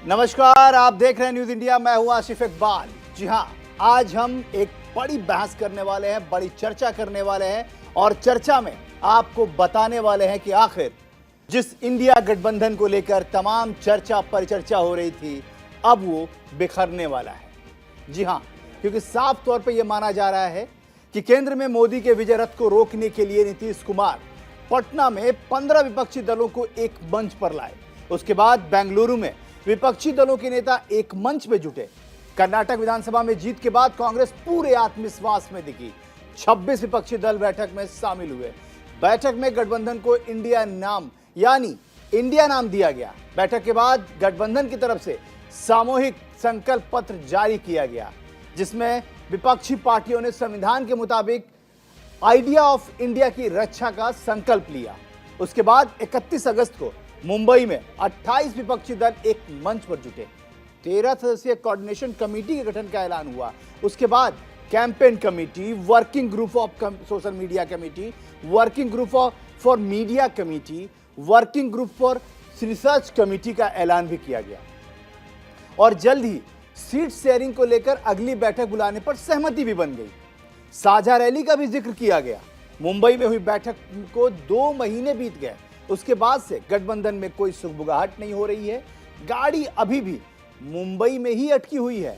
नमस्कार, आप देख रहे हैं न्यूज इंडिया। मैं हूं आसिफ इकबाल। जी हां, आज हम एक बड़ी बहस करने वाले हैं, बड़ी चर्चा करने वाले हैं और चर्चा में आपको बताने वाले हैं कि आखिर जिस इंडिया गठबंधन को लेकर तमाम चर्चा परिचर्चा हो रही थी, अब वो बिखरने वाला है। जी हां, क्योंकि साफ तौर पर यह माना जा रहा है कि केंद्र में मोदी के विजय रथ को रोकने के लिए नीतीश कुमार पटना में 15 विपक्षी दलों को एक मंच पर लाए। उसके बाद बेंगलुरु में विपक्षी दलों के नेता एक मंच में जुटे। कर्नाटक विधानसभा में जीत के बाद कांग्रेस पूरे आत्मविश्वास में दिखी। 26 विपक्षी दल बैठक में शामिल हुए। बैठक में गठबंधन को इंडिया नाम यानी इंडिया नाम दिया गया। बैठक के बाद गठबंधन की तरफ से सामूहिक संकल्प पत्र जारी किया गया, जिसमें विपक्षी पार्टियों ने संविधान के मुताबिक आइडिया ऑफ इंडिया की रक्षा का संकल्प लिया। उसके बाद 31 अगस्त को मुंबई में 28 विपक्षी दल एक मंच पर जुटे। 13 सदस्यीय कोऑर्डिनेशन कमेटी के गठन का ऐलान हुआ। उसके बाद campaign committee, working group of social media committee, working group for media committee, working group for research committee का ऐलान भी किया गया और जल्द ही सीट शेयरिंग को लेकर अगली बैठक बुलाने पर सहमति भी बन गई। साझा रैली का भी जिक्र किया गया। मुंबई में हुई बैठक को 2 महीने बीत गए। उसके बाद से गठबंधन में कोई सुगबुगाहट नहीं हो रही है। गाड़ी अभी भी मुंबई में ही अटकी हुई है।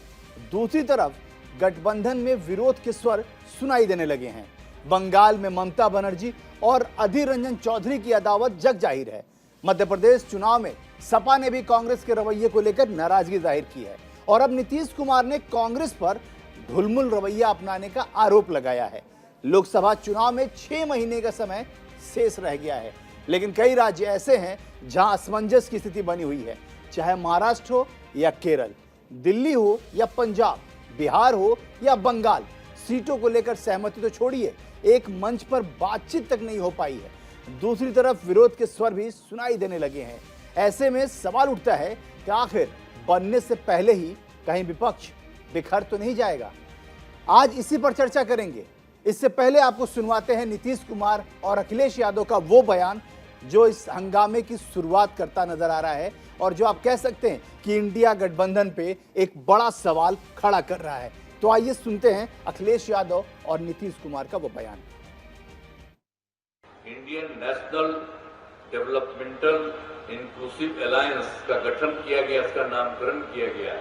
दूसरी तरफ गठबंधन में विरोध के स्वर सुनाई देने लगे हैं। बंगाल में ममता बनर्जी और अधीर रंजन चौधरी की अदावत जग जाहिर है। मध्य प्रदेश चुनाव में सपा ने भी कांग्रेस के रवैये को लेकर नाराजगी जाहिर की है और अब नीतीश कुमार ने कांग्रेस पर ढुलमुल रवैया अपनाने का आरोप लगाया है। लोकसभा चुनाव में 6 महीने का समय शेष रह गया है, लेकिन कई राज्य ऐसे हैं जहां असमंजस की स्थिति बनी हुई है। चाहे महाराष्ट्र हो या केरल, दिल्ली हो या पंजाब, बिहार हो या बंगाल, सीटों को लेकर सहमति तो छोड़िए, एक मंच पर बातचीत तक नहीं हो पाई है। दूसरी तरफ विरोध के स्वर भी सुनाई देने लगे हैं। ऐसे में सवाल उठता है कि आखिर बनने से पहले ही कहीं विपक्ष बिखर तो नहीं जाएगा। आज इसी पर चर्चा करेंगे। इससे पहले आपको सुनवाते हैं नीतीश कुमार और अखिलेश यादव का वो बयान जो इस हंगामे की शुरुआत करता नजर आ रहा है और जो आप कह सकते हैं कि इंडिया गठबंधन पे एक बड़ा सवाल खड़ा कर रहा है। तो आइए सुनते हैं अखिलेश यादव और नीतीश कुमार का वो बयान। Indian national developmental inclusive alliance का गठन किया गया, इसका नामकरण किया गया।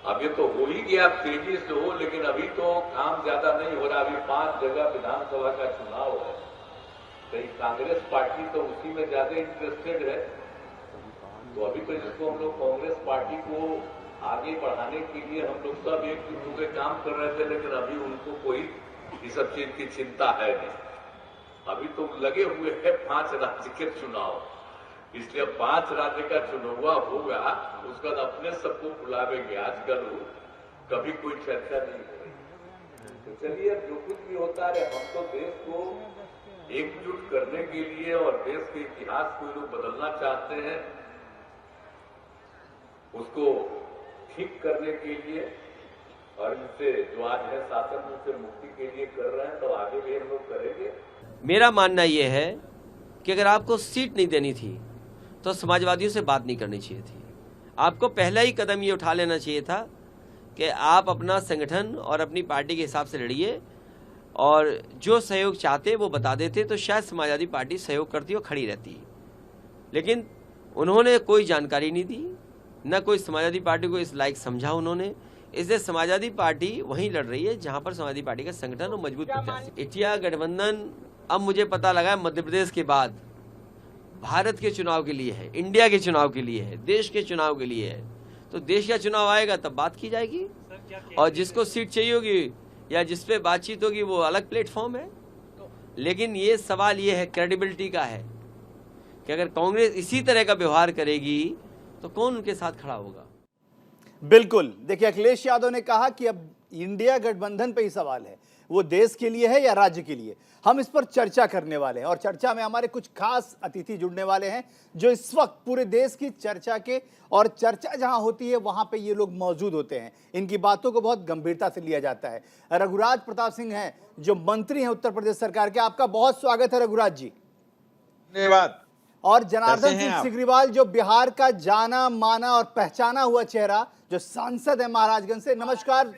अब ये तो हो ही गया, तेजी से हो, लेकिन अभी तो काम ज्यादा नहीं हो रहा। अभी 5 जगह विधानसभा का चुनाव है। कहीं कांग्रेस पार्टी तो उसी में ज्यादा इंटरेस्टेड है। तो अभी तो जिसको हम लोग कांग्रेस पार्टी को आगे बढ़ाने के लिए हम लोग सब एकजुट होकर काम कर रहे थे, लेकिन अभी उनको कोई इस सब चीज की चिंता है नहीं। अभी तो लगे हुए हैं 5 राज्य के चुनाव, इसलिए 5 राज्य का चुनाव होगा, उसके बाद अपने सबको बुलावेंगे। आजकल कभी कोई चर्चा नहीं हो रही। तो चलिए, जो कुछ भी होता है, हम तो देश को एकजुट करने के लिए और देश के इतिहास को लोग बदलना चाहते हैं, उसको ठीक करने के लिए और इनसे जो आज है शासन से मुक्ति के लिए कर रहे हैं, तो आगे भी हम लोग करेंगे। मेरा मानना यह है कि अगर आपको सीट नहीं देनी थी तो समाजवादियों से बात नहीं करनी चाहिए थी। आपको पहला ही कदम ये उठा लेना चाहिए था कि आप अपना संगठन और अपनी पार्टी के हिसाब से लड़िए और जो सहयोग चाहते वो बता देते तो शायद समाजवादी पार्टी सहयोग करती और खड़ी रहती। लेकिन उन्होंने कोई जानकारी नहीं दी, न कोई समाजवादी पार्टी को इस लायक समझा उन्होंने। इसलिए समाजवादी पार्टी वहीं लड़ रही है जहां पर समाजवादी पार्टी का संगठन और मजबूत प्रत्याशी। इंडिया गठबंधन अब मुझे पता लगा मध्य प्रदेश के बाद भारत के चुनाव के लिए है, इंडिया के चुनाव के लिए है, देश के चुनाव के लिए है। तो देश का चुनाव आएगा तब बात की जाएगी और जिसको सीट चाहिए होगी या जिस पे बातचीत होगी वो अलग प्लेटफॉर्म है। लेकिन ये सवाल ये है, क्रेडिबिलिटी का है कि अगर कांग्रेस इसी तरह का व्यवहार करेगी तो कौन उनके साथ खड़ा होगा। बिल्कुल, देखिए अखिलेश यादव ने कहा कि अब इंडिया गठबंधन पे ही सवाल है, वो देश के लिए है या राज्य के लिए। हम इस पर चर्चा करने वाले हैं और चर्चा में हमारे कुछ खास अतिथि जुड़ने वाले हैं जो इस वक्त पूरे देश की चर्चा के और चर्चा जहां होती है वहां पे ये लोग मौजूद होते हैं। इनकी बातों को बहुत गंभीरता से लिया जाता है। रघुराज प्रताप सिंह हैं जो मंत्री हैं उत्तर प्रदेश सरकार के। आपका बहुत स्वागत है रघुराज जी। धन्यवाद। और जनार्दन कैसे हैं सिंह आप? सिग्रीवाल जो बिहार का जाना माना और पहचाना हुआ चेहरा, जो सांसद है महाराजगंज से। नमस्कार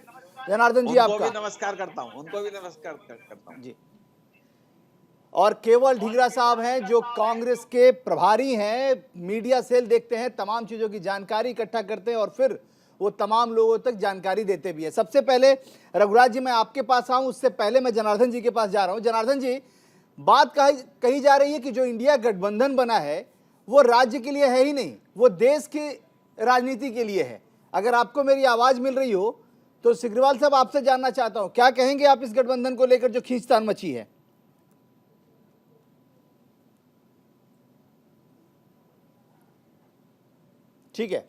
जनार्दन जी उनको भी आपका। नमस्कार करता हूँ, उनको भी नमस्कार करता हूँ। जी। और केवल ढीगरा साहब हैं जो कांग्रेस के प्रभारी हैं, मीडिया सेल देखते हैं, तमाम चीजों की जानकारी इकट्ठा करते हैं और फिर वो तमाम लोगों तक जानकारी देते भी हैं। सबसे पहले रघुराज जी मैं आपके पास आऊं, उससे पहले मैं जनार्दन जी के पास जा रहा हूं। जनार्दन जी, बात कही जा रही है कि जो इंडिया गठबंधन बना है वो राज्य के लिए है ही नहीं, वो देश की राजनीति के लिए है। अगर आपको मेरी आवाज मिल रही हो तो सिग्रीवाल साहब आपसे जानना चाहता हूं, क्या कहेंगे आप इस गठबंधन को लेकर जो खींचतान मची है? ठीक है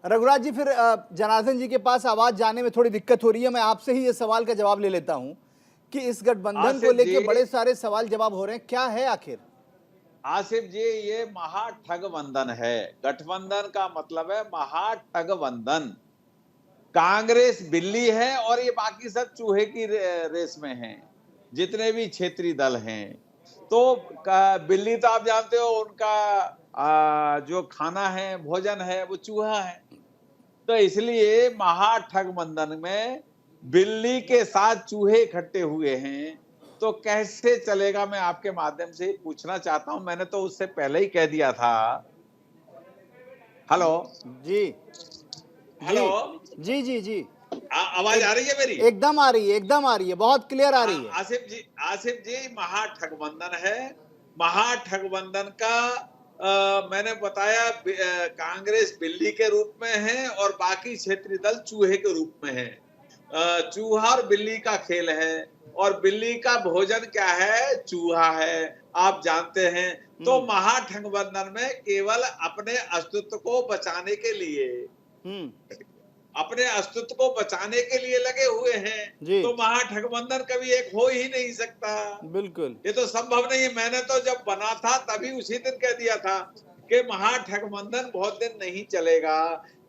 रघुराज जी, फिर जनार्दन जी के पास आवाज जाने में थोड़ी दिक्कत हो रही है। मैं आपसे ही ये सवाल का जवाब ले लेता हूं कि इस गठबंधन को लेकर बड़े सारे सवाल जवाब हो रहे हैं, क्या है आखिर? आसिफ जी, ये महाठगबंधन है। गठबंधन का मतलब है महाठगबंधन। कांग्रेस बिल्ली है और ये बाकी सब चूहे की रेस में हैं, जितने भी क्षेत्रीय दल हैं। तो बिल्ली तो आप जानते हो, उनका जो खाना है, भोजन है, वो चूहा है। तो इसलिए महाठगबंधन में बिल्ली के साथ चूहे इकट्ठे हुए हैं। तो कैसे चलेगा, मैं आपके माध्यम से पूछना चाहता हूं। मैंने तो उससे पहले ही कह दिया था। हेलो जी हेलो, जी जी जी, आवाज आ रही है मेरी? एकदम आ रही है, एकदम आ रही है, बहुत क्लियर आ रही है। आसिफ जी, महाठगबंधन है। महाठगबंधन का मैंने बताया, कांग्रेस बिल्ली के रूप में है और बाकी क्षेत्रीय दल चूहे के रूप में है। चूहा और बिल्ली का खेल है, और बिल्ली का भोजन क्या है? चूहा है, आप जानते हैं। तो महाठगबंधन में केवल अपने अस्तित्व को बचाने के लिए, अपने अस्तित्व को बचाने के लिए लगे हुए हैं। तो महाठगबंधन कभी एक हो ही नहीं सकता। बिल्कुल, ये तो संभव नहीं है। मैंने तो जब बना था तभी उसी दिन कह दिया था कि महाठगबंधन बहुत दिन नहीं चलेगा,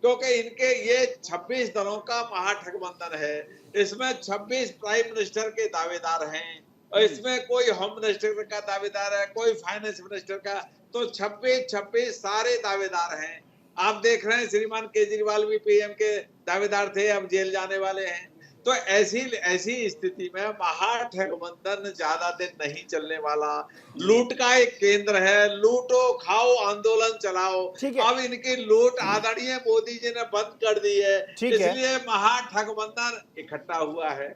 क्योंकि इनके ये 26 दलों का महाठगबंधन है। इसमें 26 प्राइम मिनिस्टर के दावेदार हैं, और इसमें कोई होम मिनिस्टर का दावेदार है, कोई फाइनेंस मिनिस्टर का। तो 26 सारे दावेदार हैं। आप देख रहे हैं, श्रीमान केजरीवाल भी पीएम के दावेदार थे, अब जेल जाने वाले हैं। तो ऐसी स्थिति में महाठगबंधन ज्यादा दिन नहीं चलने वाला। लूट का एक केंद्र है, लूटो खाओ आंदोलन चलाओ। अब इनकी लूट आदरणीय मोदी जी ने बंद कर दी है, इसलिए महाठगबंधन इकट्ठा हुआ है।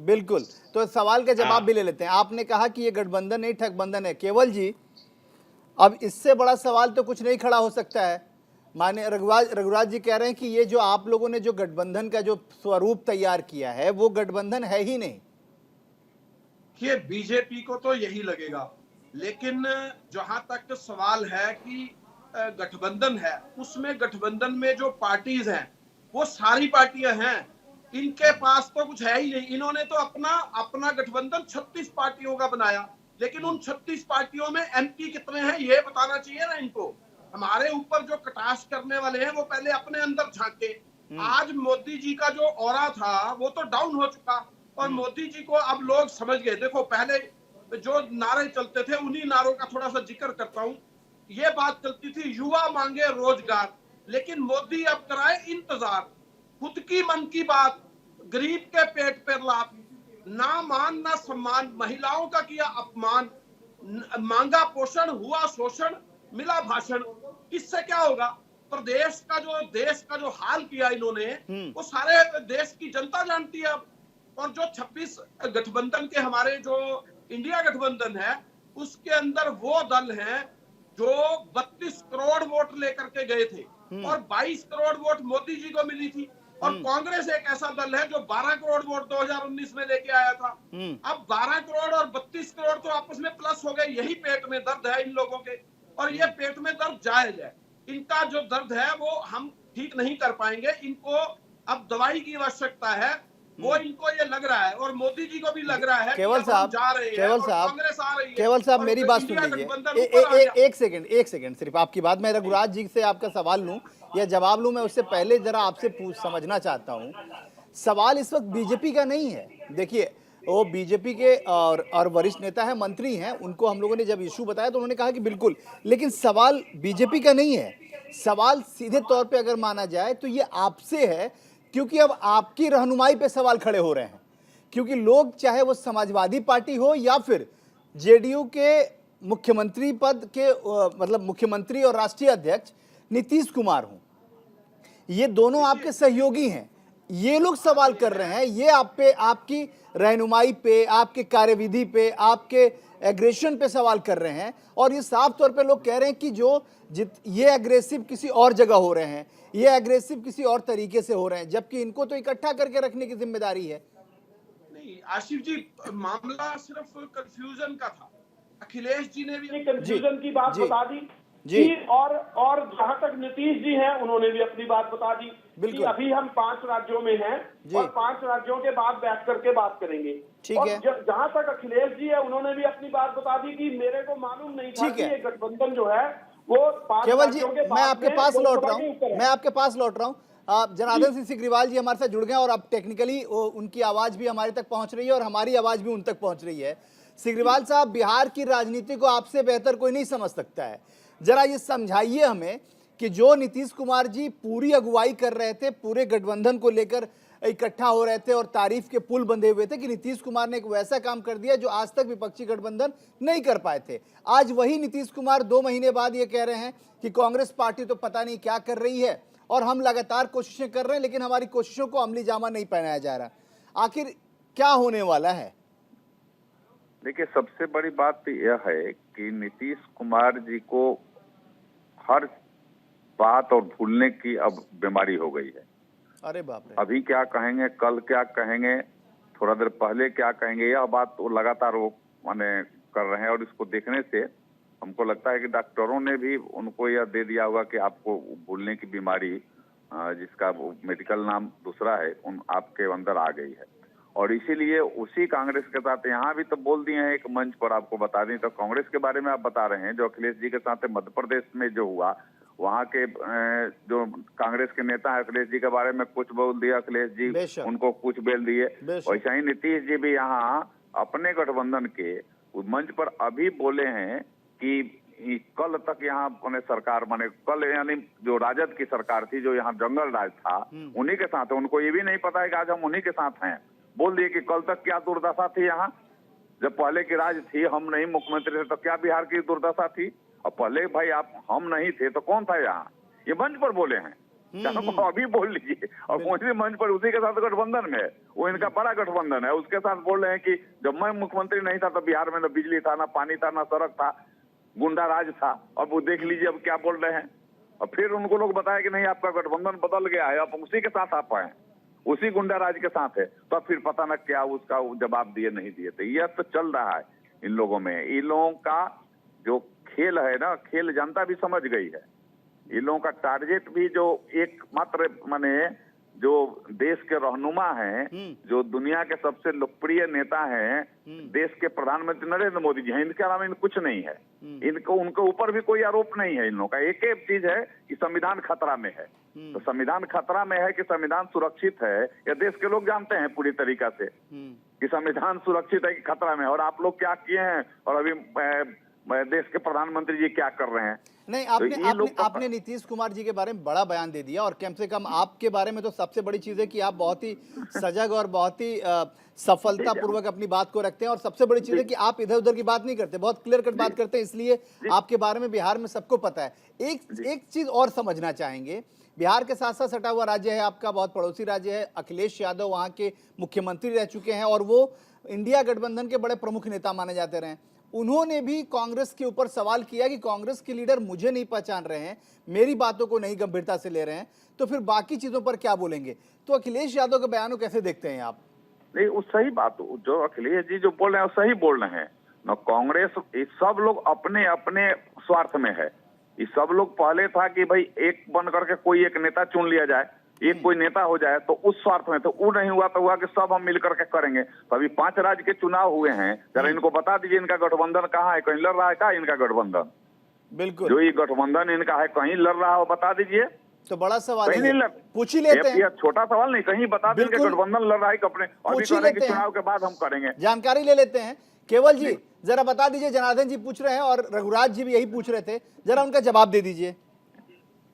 बिल्कुल, तो सवाल का जवाब भी ले लेते हैं। आपने कहा कि ये गठबंधन नहीं, ठगबंधन है। केवल जी, अब इससे बड़ा सवाल तो कुछ नहीं खड़ा हो सकता है। माने रघुराज जी कह रहे हैं कि ये जो आप लोगों ने जो गठबंधन का जो स्वरूप तैयार किया है वो गठबंधन है ही नहीं। ये बीजेपी को तो यही लगेगा, लेकिन जहां तक सवाल है कि गठबंधन है, उसमें गठबंधन में जो पार्टीज हैं वो सारी पार्टियां हैं। इनके पास तो कुछ है ही नहीं। इन्होंने तो अपना गठबंधन 36 पार्टियों का बनाया, लेकिन उन 36 पार्टियों में एमपी कितने हैं ये बताना चाहिए ना इनको। हमारे ऊपर जो कटाक्ष करने वाले हैं वो पहले अपने अंदर झांके। आज मोदी जी का जो ऑरा था वो तो डाउन हो चुका, और मोदी जी को अब लोग समझ गए। देखो, पहले जो नारे चलते थे उन्हीं नारों का थोड़ा सा जिक्र करता हूं। ये बात चलती थी, युवा मांगे रोजगार, लेकिन मोदी अब कराए इंतजार। खुद की मन की बात, गरीब के पेट पर लात, ना मान ना सम्मान, महिलाओं का किया अपमान, मांगा पोषण हुआ शोषण, मिला भाषण। इससे क्या होगा? प्रदेश का देश का जो हाल किया इन्होंने, वो सारे देश की जनता जानती है अब। और जो 26 गठबंधन के हमारे जो इंडिया गठबंधन है, उसके अंदर वो दल हैं जो 32 करोड़ वोट लेकर के गए थे, और 22 करोड़ वोट मोदी जी को मिली थी। और कांग्रेस एक ऐसा दल है जो 12 करोड़ वोट 2019 में लेके आया था। अब 12 करोड़ और 32 करोड़ तो आपस में प्लस हो गए। यही पेट में दर्द है इन लोगों के, और ये पेट में दर्द जायज है। इनका जो दर्द है वो हम ठीक नहीं कर पाएंगे। इनको अब दवाई की आवश्यकता है, वो इनको ये लग रहा है, और मोदी जी को भी लग रहा है। केवल साहब, कांग्रेस आ रही है। केवल साहब मेरी बात सुन लीजिए, एक सेकंड सिर्फ आपकी बात। मैं रघुराज जी से आपका सवाल लूं या जवाब लूं, मैं उससे पहले जरा आपसे समझना चाहता हूं। सवाल इस वक्त बीजेपी का नहीं है। देखिए, वो बीजेपी के और वरिष्ठ नेता हैं, मंत्री हैं, उनको हम लोगों ने जब इशू बताया तो उन्होंने कहा कि बिल्कुल, लेकिन सवाल बीजेपी का नहीं है, सवाल सीधे तौर पे अगर माना जाए तो ये आपसे है, क्योंकि अब आपकी रहनुमाई पे सवाल खड़े हो रहे हैं, क्योंकि लोग चाहे वो समाजवादी पार्टी हो या फिर जेडीयू के मुख्यमंत्री पद के मतलब मुख्यमंत्री और राष्ट्रीय अध्यक्ष नीतीश कुमार हों, ये दोनों आपके सहयोगी हैं, ये लोग सवाल कर रहे हैं, ये आप पे, आपकी रहनुमाई पे, आपके कार्यविधि पे, आपके एग्रेशन पे सवाल कर रहे हैं। और ये साफ तौर पे लोग कह रहे हैं कि ये एग्रेसिव किसी और जगह हो रहे हैं, ये एग्रेसिव किसी और तरीके से हो रहे हैं, जबकि इनको तो इकट्ठा करके रखने की जिम्मेदारी है। नहीं आशिफ जी, मामला सिर्फ कंफ्यूजन का था। अखिलेश जी ने भी कंफ्यूजन की बात जी, बता दी जी। कि और जहां तक नीतीश जी हैं उन्होंने भी अपनी बात बता दी कि बिल्कुल। अभी हम 5 राज्यों में हैं जी। और 5 राज्यों के बाद बैठ करके बात करेंगे। ठीक और है। जहां तक अखिलेश जी है उन्होंने भी अपनी बात बता दी कि मेरे को मालूम नहीं था ठीक कि है। ये गठबंधन जो है वो 5 केवल जी, राज्यों के मैं बाद आपके में पास लौट लोकसभा रहा के हूँ, ऊपर है। मैं आपके पास लौट रहा हूँ। जनार्दन सिंह सिग्रीवाल जी हमारे साथ जुड़ गए और अब टेक्निकली उनकी आवाज भी हमारे तक पहुंच रही है और हमारी आवाज भी उन तक पहुंच रही है। सिग्रीवाल साहब, बिहार की राजनीति को आपसे बेहतर कोई नहीं समझ सकता है, जरा ये समझाइए हमें कि जो नीतीश कुमार जी पूरी अगुवाई कर रहे थे, पूरे गठबंधन को लेकर इकट्ठा हो रहे थे और तारीफ के पुल बंधे हुए थे, कि नीतीश कुमार ने एक वैसा काम कर दिया जो आज तक विपक्षी गठबंधन नहीं कर पाए थे। आज वही नीतीश कुमार 2 महीने बाद ये कह रहे हैं कि कांग्रेस पार्टी तो पता नहीं क्या कर रही है और हम लगातार कोशिशें कर रहे हैं, लेकिन हमारी कोशिशों को अमली जामा नहीं पहनाया जा रहा। आखिर क्या होने वाला है? देखिए, सबसे बड़ी बात तो यह है कि नीतीश कुमार जी को हर बात और भूलने की अब बीमारी हो गई है। अरे बाप रे। अभी क्या कहेंगे, कल क्या कहेंगे, थोड़ा देर पहले क्या कहेंगे, यह बात वो लगातार वो माने कर रहे हैं। और इसको देखने से हमको लगता है कि डॉक्टरों ने भी उनको यह दे दिया होगा कि आपको भूलने की बीमारी, जिसका मेडिकल नाम दूसरा है, आपके अंदर आ गई है। और इसीलिए उसी कांग्रेस के साथ यहाँ भी तो बोल दिए हैं एक मंच पर, आपको बता दें तो कांग्रेस के बारे में आप बता रहे हैं, जो अखिलेश जी के साथ मध्य प्रदेश में जो हुआ, वहाँ के जो कांग्रेस के नेता है अखिलेश जी के बारे में कुछ बोल दिया अखिलेश जी, उनको कुछ बोल दिए। वैसा ही नीतीश जी भी यहाँ अपने गठबंधन के मंच पर अभी बोले हैं कि कल तक यहाँ अपने सरकार माने कल यानी जो राजद की सरकार थी, जो यहाँ जंगल राज था, उन्हीं के साथ है। उनको ये भी नहीं पता है कि आज हम उन्हीं के साथ हैं। बोल दिए कि कल तक क्या दुर्दशा थी यहाँ, जब पहले की राज थी, हम नहीं मुख्यमंत्री थे तो क्या बिहार की दुर्दशा थी। और पहले भाई आप हम नहीं थे तो कौन था यहाँ, ये मंच पर बोले हैं। अभी बोल लीजिए, और उसी मंच पर उसी के साथ गठबंधन में है, वो इनका बड़ा गठबंधन है, उसके साथ बोल रहे हैं कि जब मैं मुख्यमंत्री नहीं था तो बिहार में न बिजली था, ना पानी था, ना सड़क था, गुंडा राज था। अब वो देख लीजिए अब क्या बोल रहे हैं। और फिर उनको लोग बताया कि नहीं आपका गठबंधन बदल गया है, आप उसी के साथ आप आए, उसी गुंडा राज के साथ है। तो फिर पता न क्या उसका जवाब दिए नहीं दिए थे। यह तो चल रहा है इन लोगों में। इन लोगों का जो खेल है ना, खेल जनता भी समझ गई है। इन लोगों का टारगेट भी जो एक मात्र माने जो देश के रहनुमा हैं, जो दुनिया के सबसे लोकप्रिय नेता हैं, देश के प्रधानमंत्री नरेंद्र मोदी जी हैं, इनके अलावा इन कुछ नहीं है। इनको उनके ऊपर भी कोई आरोप नहीं है। इन लोगों का एक एक चीज है कि संविधान खतरा में है। तो संविधान खतरा में है कि संविधान सुरक्षित है, यह देश के लोग जानते हैं पूरी तरीका से कि संविधान सुरक्षित है कि खतरा में है। और आप लोग क्या किए हैं और अभी देश के प्रधानमंत्री जी क्या कर रहे हैं। नहीं, आपने नीतीश कुमार जी के बारे में बड़ा बयान दे दिया, और कम से कम आपके बारे में तो सबसे बड़ी चीज है कि आप बहुत ही सजग और बहुत ही सफलतापूर्वक अपनी बात को रखते हैं। और सबसे बड़ी चीज है कि आप इधर उधर की बात नहीं करते, बहुत क्लियर कट बात करते हैं, इसलिए आपके बारे में बिहार में सबको पता है। एक चीज और समझना चाहेंगे, बिहार के साथ साथ सटा हुआ राज्य है आपका, बहुत पड़ोसी राज्य है। अखिलेश यादव वहां के मुख्यमंत्री रह चुके हैं और वो इंडिया गठबंधन के बड़े प्रमुख नेता माने जाते रहे। उन्होंने भी कांग्रेस के ऊपर सवाल किया कि कांग्रेस के लीडर मुझे नहीं पहचान रहे हैं, मेरी बातों को नहीं गंभीरता से ले रहे हैं, तो फिर बाकी चीजों पर क्या बोलेंगे। तो अखिलेश यादव के बयान को कैसे देखते हैं आप? नहीं, वो सही बात, जो अखिलेश जी जो बोल रहे हैं वो सही बोल रहे हैं ना। कांग्रेस सब लोग अपने अपने स्वार्थ में है। ये सब लोग पहले था कि भाई एक बन करके कोई एक नेता चुन लिया जाए, एक कोई नेता हो जाए, तो उस स्वार्थ में। तो वो नहीं हुआ तो हुआ कि सब हम मिलकर के करेंगे। तो अभी 5 राज्य के चुनाव हुए हैं, जरा इनको बता दीजिए इनका गठबंधन कहाँ है, कहीं लड़ रहा है क्या इनका गठबंधन? बिल्कुल, जो ये गठबंधन इनका है कहीं लड़ रहा हो बता दीजिए। तो बड़ा सवाल कहीं है, नहीं पूछ ही लेते ये हैं। छोटा सवाल नहीं, कहीं बता देंगे बिल्कुल। गठबंधन लड़ रहा है अपने, अभी पूछ ही कहने कि लेते हैं। चुनाव के बाद हम करेंगे। जानकारी ले लेते हैं। केवल जी जरा बता दीजिए, जनार्दन जी पूछ रहे हैं और रघुराज जी भी यही पूछ रहे थे, जरा उनका जवाब दे दीजिए।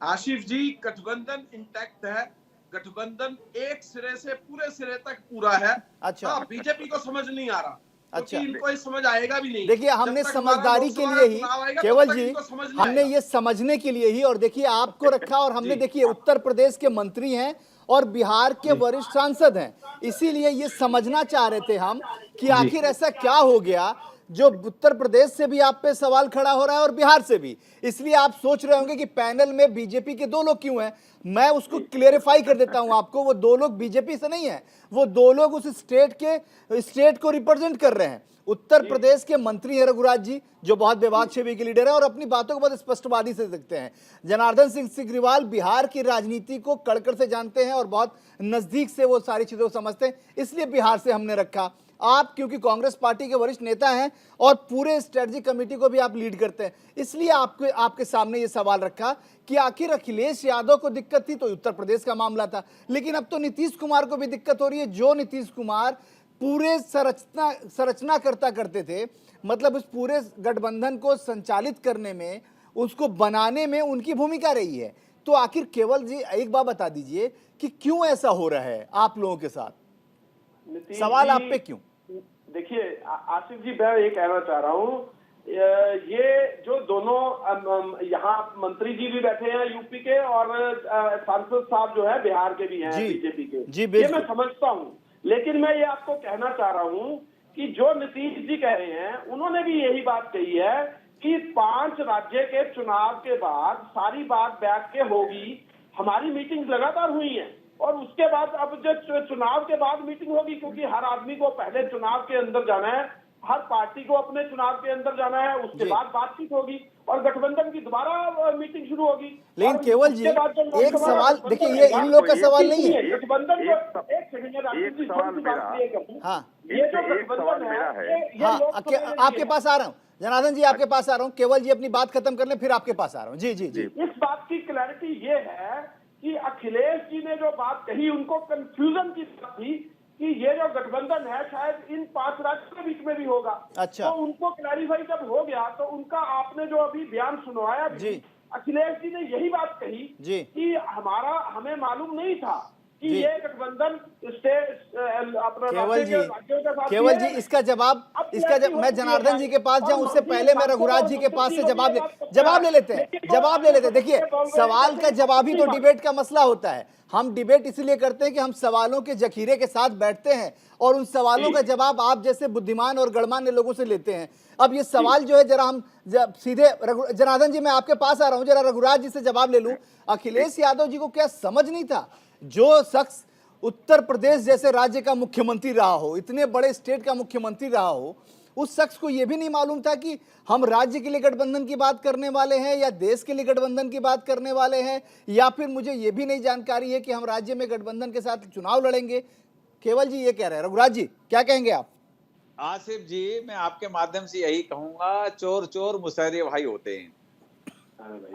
आशिफ जी, गठबंधन इंटैक्ट है, गठबंधन एक सिरे से पूरे सिरे तक पूरा है। अच्छा। हाँ, बीजेपी को समझ नहीं आ रहा, अच्छा। क्योंकि इनको ये समझ आएगा भी नहीं। देखिए, हमने जब तक हमारा समझदारी के लोकसभा लिए का ही, चुनाव आएगा, केवल तब तक जी इनको समझ नहीं हमने आएगा। ये समझने के लिए ही, और देखिए आपको रखा, और हमने देखिए उत्तर प्रदेश के मंत्री हैं और बिहार के वरिष्ठ सांसद हैं, इसीलिए ये समझना चाह रहे थे हम कि आखिर ऐसा क्या हो गया जो उत्तर प्रदेश से भी आप पे सवाल खड़ा हो रहा है और बिहार से भी। इसलिए आप सोच रहे होंगे कि पैनल में बीजेपी के 2 लोग क्यों हैं। मैं उसको क्लेरिफाई कर देता हूं आपको, वो 2 लोग बीजेपी से नहीं है, वो 2 लोग उस स्टेट को रिप्रेजेंट कर रहे हैं। उत्तर प्रदेश के मंत्री है रघुराज जी, जो बहुत विवाद छवि के लीडर है और अपनी बातों को बहुत स्पष्टवादी से देखते हैं। जनार्दन सिंह सिग्रीवाल बिहार की राजनीति को कड़कर से जानते हैं और बहुत नजदीक से वो सारी चीजों को समझते हैं, इसलिए बिहार से हमने रखा। आप क्योंकि कांग्रेस पार्टी के वरिष्ठ नेता हैं और पूरे स्ट्रेटजी कमेटी को भी आप लीड करते हैं, इसलिए आपके सामने ये सवाल रखा कि आखिर अखिलेश यादव को दिक्कत थी तो उत्तर प्रदेश का मामला था, लेकिन अब तो नीतीश कुमार को भी दिक्कत हो रही है। जो नीतीश कुमार पूरे संरचना करते थे, मतलब उस पूरे गठबंधन को संचालित करने में, उसको बनाने में उनकी भूमिका रही है। तो आखिर केवल जी एक बात बता दीजिए कि क्यों ऐसा हो रहा है आप लोगों के साथ, सवाल आप पे क्यों? देखिए आसिफ जी, मैं ये कहना चाह रहा हूँ, ये जो दोनों यहाँ मंत्री जी भी बैठे हैं यूपी के और सांसद साहब जो है बिहार के भी हैं बीजेपी के, ये मैं समझता हूँ, लेकिन मैं ये आपको कहना चाह रहा हूँ कि जो नीतीश जी कह रहे हैं, उन्होंने भी यही बात कही है कि 5 राज्य के चुनाव के बाद सारी बात बैठ के होगी। हमारी मीटिंग लगातार हुई है और उसके बाद अब जो चुनाव के बाद मीटिंग होगी, क्योंकि हर आदमी को पहले चुनाव के अंदर जाना है, हर पार्टी को अपने चुनाव के अंदर जाना है, उसके बाद बातचीत होगी और गठबंधन की दोबारा मीटिंग शुरू होगी। लेकिन केवल जी एक सवाल, देखिए ये इन लोग का सवाल नहीं है, गठबंधन को एक सेकंड ये जो गठबंधन है, हाँ आपके पास आ रहा हूँ जनार्दन जी, आपके पास आ रहा हूँ। केवल जी अपनी बात खत्म कर ले, फिर आपके पास आ रहा हूँ। जी जी जी। इस बात की क्लैरिटी ये है कि अखिलेश जी ने जो बात कही, उनको कंफ्यूजन की बात थी कि ये जो गठबंधन है शायद इन 5 राज्यों के बीच में भी होगा। अच्छा। तो उनको क्लैरिफाई जब हो गया तो उनका आपने जो अभी बयान सुनवाया जी, अखिलेश जी ने यही बात कही जी कि हमें मालूम नहीं था कि ये गठबंधन केवल जी इसका जब मैं जनार्दन जी के पास जाऊं उससे पहले मैं रघुराज जी के पास से जवाब ले लेते हैं। देखिए सवाल का जवाब ही तो डिबेट का मसला होता है। हम डिबेट इसलिए करते हैं कि हम सवालों के जखीरे के साथ बैठते हैं और उन सवालों का जवाब आप जैसे बुद्धिमान और गणमान्य लोगों से लेते हैं। अब ये सवाल जो है जरा हम सीधे जनार्दन जी मैं आपके पास आ रहा हूं, जरा रघुराज जी से जवाब ले लूं। अखिलेश यादव जी को क्या समझ नहीं था, जो शख्स उत्तर प्रदेश जैसे राज्य का मुख्यमंत्री रहा हो, इतने बड़े स्टेट का मुख्यमंत्री रहा हो, उस शख्स को यह भी नहीं मालूम था कि हम राज्य के लिए गठबंधन की बात करने वाले हैं या देश के लिए गठबंधन की बात करने वाले हैं, या फिर मुझे यह भी नहीं जानकारी है कि हम राज्य में गठबंधन के साथ चुनाव लड़ेंगे। केवल जी ये कह रहे हैं, रघुराज जी क्या कहेंगे आप? आसिफ जी, मैं आपके माध्यम से यही कहूंगा, चोर चोर मुसहरी भाई होते हैं।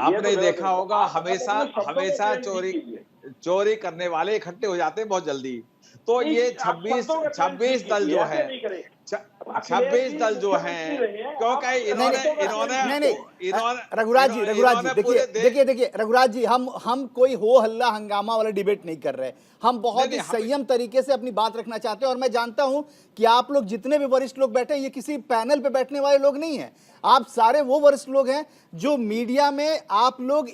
आपने देखा होगा हमेशा चोरी करने वाले इकट्ठे हो जाते हैं बहुत जल्दी। तो ये 26 दल जो है, 26 दल जो हैं, क्योंकि इन्होंने रघुराज जी देखिए रघुराज जी, हम कोई हो हल्ला हंगामा वाला डिबेट नहीं कर रहे। हम बहुत ही संयम तरीके से अपनी बात रखना चाहते हैं और मैं जानता हूं कि आप लोग जितने भी वरिष्ठ लोग बैठे हैं, ये किसी पैनल पे बैठने वाले लोग नहीं हैं। आप सारे वो वरिष्ठ लोग हैं जो मीडिया में आप लोग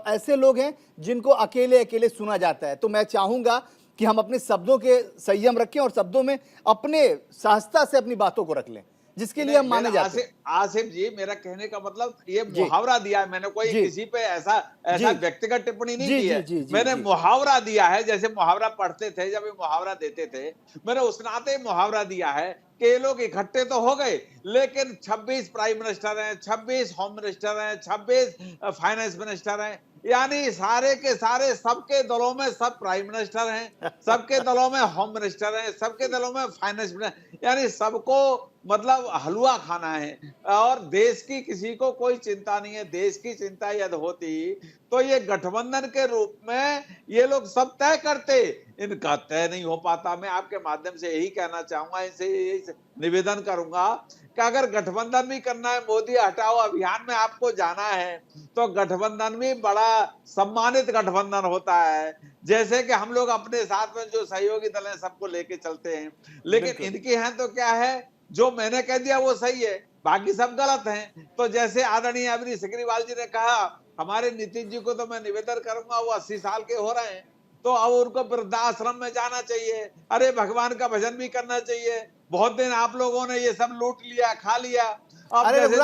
ऐसे लोग हैं जिनको अकेले अकेले सुना जाता है। तो मैं चाहूंगा कि हम अपने शब्दों के संयम रखें और शब्दों में अपने सहजता से अपनी बातों को रख लें, जिसके लिए हम माने जाते हैं। आसिफ जी, मेरा कहने का मतलब ये मुहावरा दिया है मैंने, कोई किसी पे ऐसा व्यक्तिगत टिप्पणी नहीं की है। मैंने मुहावरा दिया है, जैसे मुहावरा पढ़ते थे, जब ये मुहावरा देते थे, मैंने उस नाते मुहावरा दिया है कि ये लोग इकट्ठे तो हो गए, लेकिन 26 प्राइम मिनिस्टर हैं, 26 होम मिनिस्टर हैं, 26 फाइनेंस मिनिस्टर हैं, यानी सारे के सारे सबके दलों में सब प्राइम मिनिस्टर हैं, सबके दलों में होम मिनिस्टर हैं, सबके दलों में फाइनेंस मिनिस्टर, यानी सबको मतलब हलवा खाना है, और देश की किसी को कोई चिंता नहीं है। देश की चिंता यदि होती तो ये गठबंधन के रूप में ये लोग सब तय करते, इनका तय नहीं हो पाता। मैं आपके माध्यम से यही कहना चाहूंगा, इनसे यही निवेदन करूंगा कि अगर गठबंधन भी करना है, मोदी हटाओ अभियान में आपको जाना है, तो गठबंधन भी बड़ा सम्मानित गठबंधन होता है। जैसे कि हम लोग अपने साथ में जो सहयोगी दल है सबको लेके चलते हैं, लेकिन इनके हैं तो क्या है, जो मैंने कह दिया वो सही है, बाकी सब गलत हैं। तो जैसे आदरणीय अवनी सिकरीवाल जी ने कहा, हमारे नीतीश जी को तो मैं निवेदन करूंगा, वो 80 साल के हो रहे हैं, तो अब उनको वृद्धाश्रम में जाना चाहिए। अरे भगवान का भजन भी करना चाहिए। बहुत दिन आप लोगों ने ये सब लूट लिया, खा लिया। अब अरे जैसे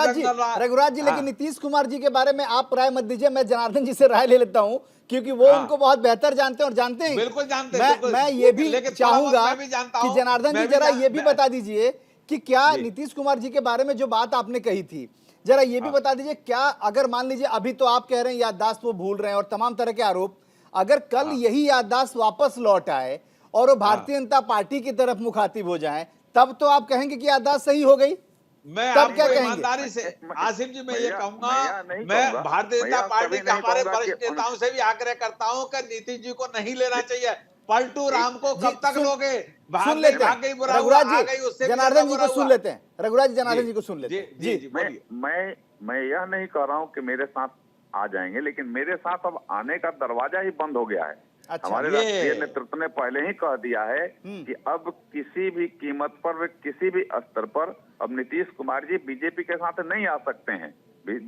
रघुराज जी, हाँ। लेकिन नीतीश कुमार जी के बारे में आप राय मत दीजिए, मैं जनार्दन जी से राय ले लेता हूं, क्योंकि वो हाँ। उनको बहुत बेहतर जानते हैं और जानते हैं। बिल्कुल जानते हैं, मैं बिल्कुल। मैं ये भी लेकिन थोड़ा बहुत चाहूंगा मैं भी जानता कि हूं, जनार्दन जी मैं भी जरा जान- ये भी मैं- बता दीजिए कि क्या जी। नीतीश कुमार जी के बारे में जो बात आपने कही थी, जरा ये भी हाँ। बता दीजिए, क्या अगर मान लीजिए अभी तो आप कह रहे हैं याददाश्त वो भूल रहे हैं और तमाम तरह के आरोप, अगर कल हाँ। यही याददाश्त वापस लौट आए और वो भारतीय जनता पार्टी की तरफ मुखातिब हो जाए, तब तो आप कहेंगे कि याददाश्त सही हो गई? मैं तब आपको क्या कहेंगे? ईमानदारी से आसिफ जी मैं ये कहूंगा, नहीं मैं कहूंगा। भारतीय मैं जनता यह पार्टी कभी के नहीं हमारे कहूंगा वरिष्ठ कि नेताओं से भी आग्रह करता हूं कि नीतीश जी को नहीं लेना चाहिए। पलटू राम को जी, कब तक लोगे? सुन भाग गई, लेते भाग गई बुरा हैं हुआ, रघुराज आ जी, गई उससे भी ज्यादा जनार्दन जी बुरा को सुन हुआ। लेते हैं, रघुराज जी जनार्दन जी, जी को सुन लेते जी, हैं। जी, जी, बोलिए। मैं यह नहीं कह रहा हूं कि मेरे साथ आ जाएंगे, लेकिन मेरे साथ अब आने का दरवाजा ही बंद हो गया है। अच्छा, हमारे ये- राष्ट्रीय नेतृत्व ने पहले ही कह दिया है कि अब किसी भी कीमत पर वे किसी भी स्तर पर अब नीतीश कुमार जी बीजेपी के साथ नहीं आ सकते हैं।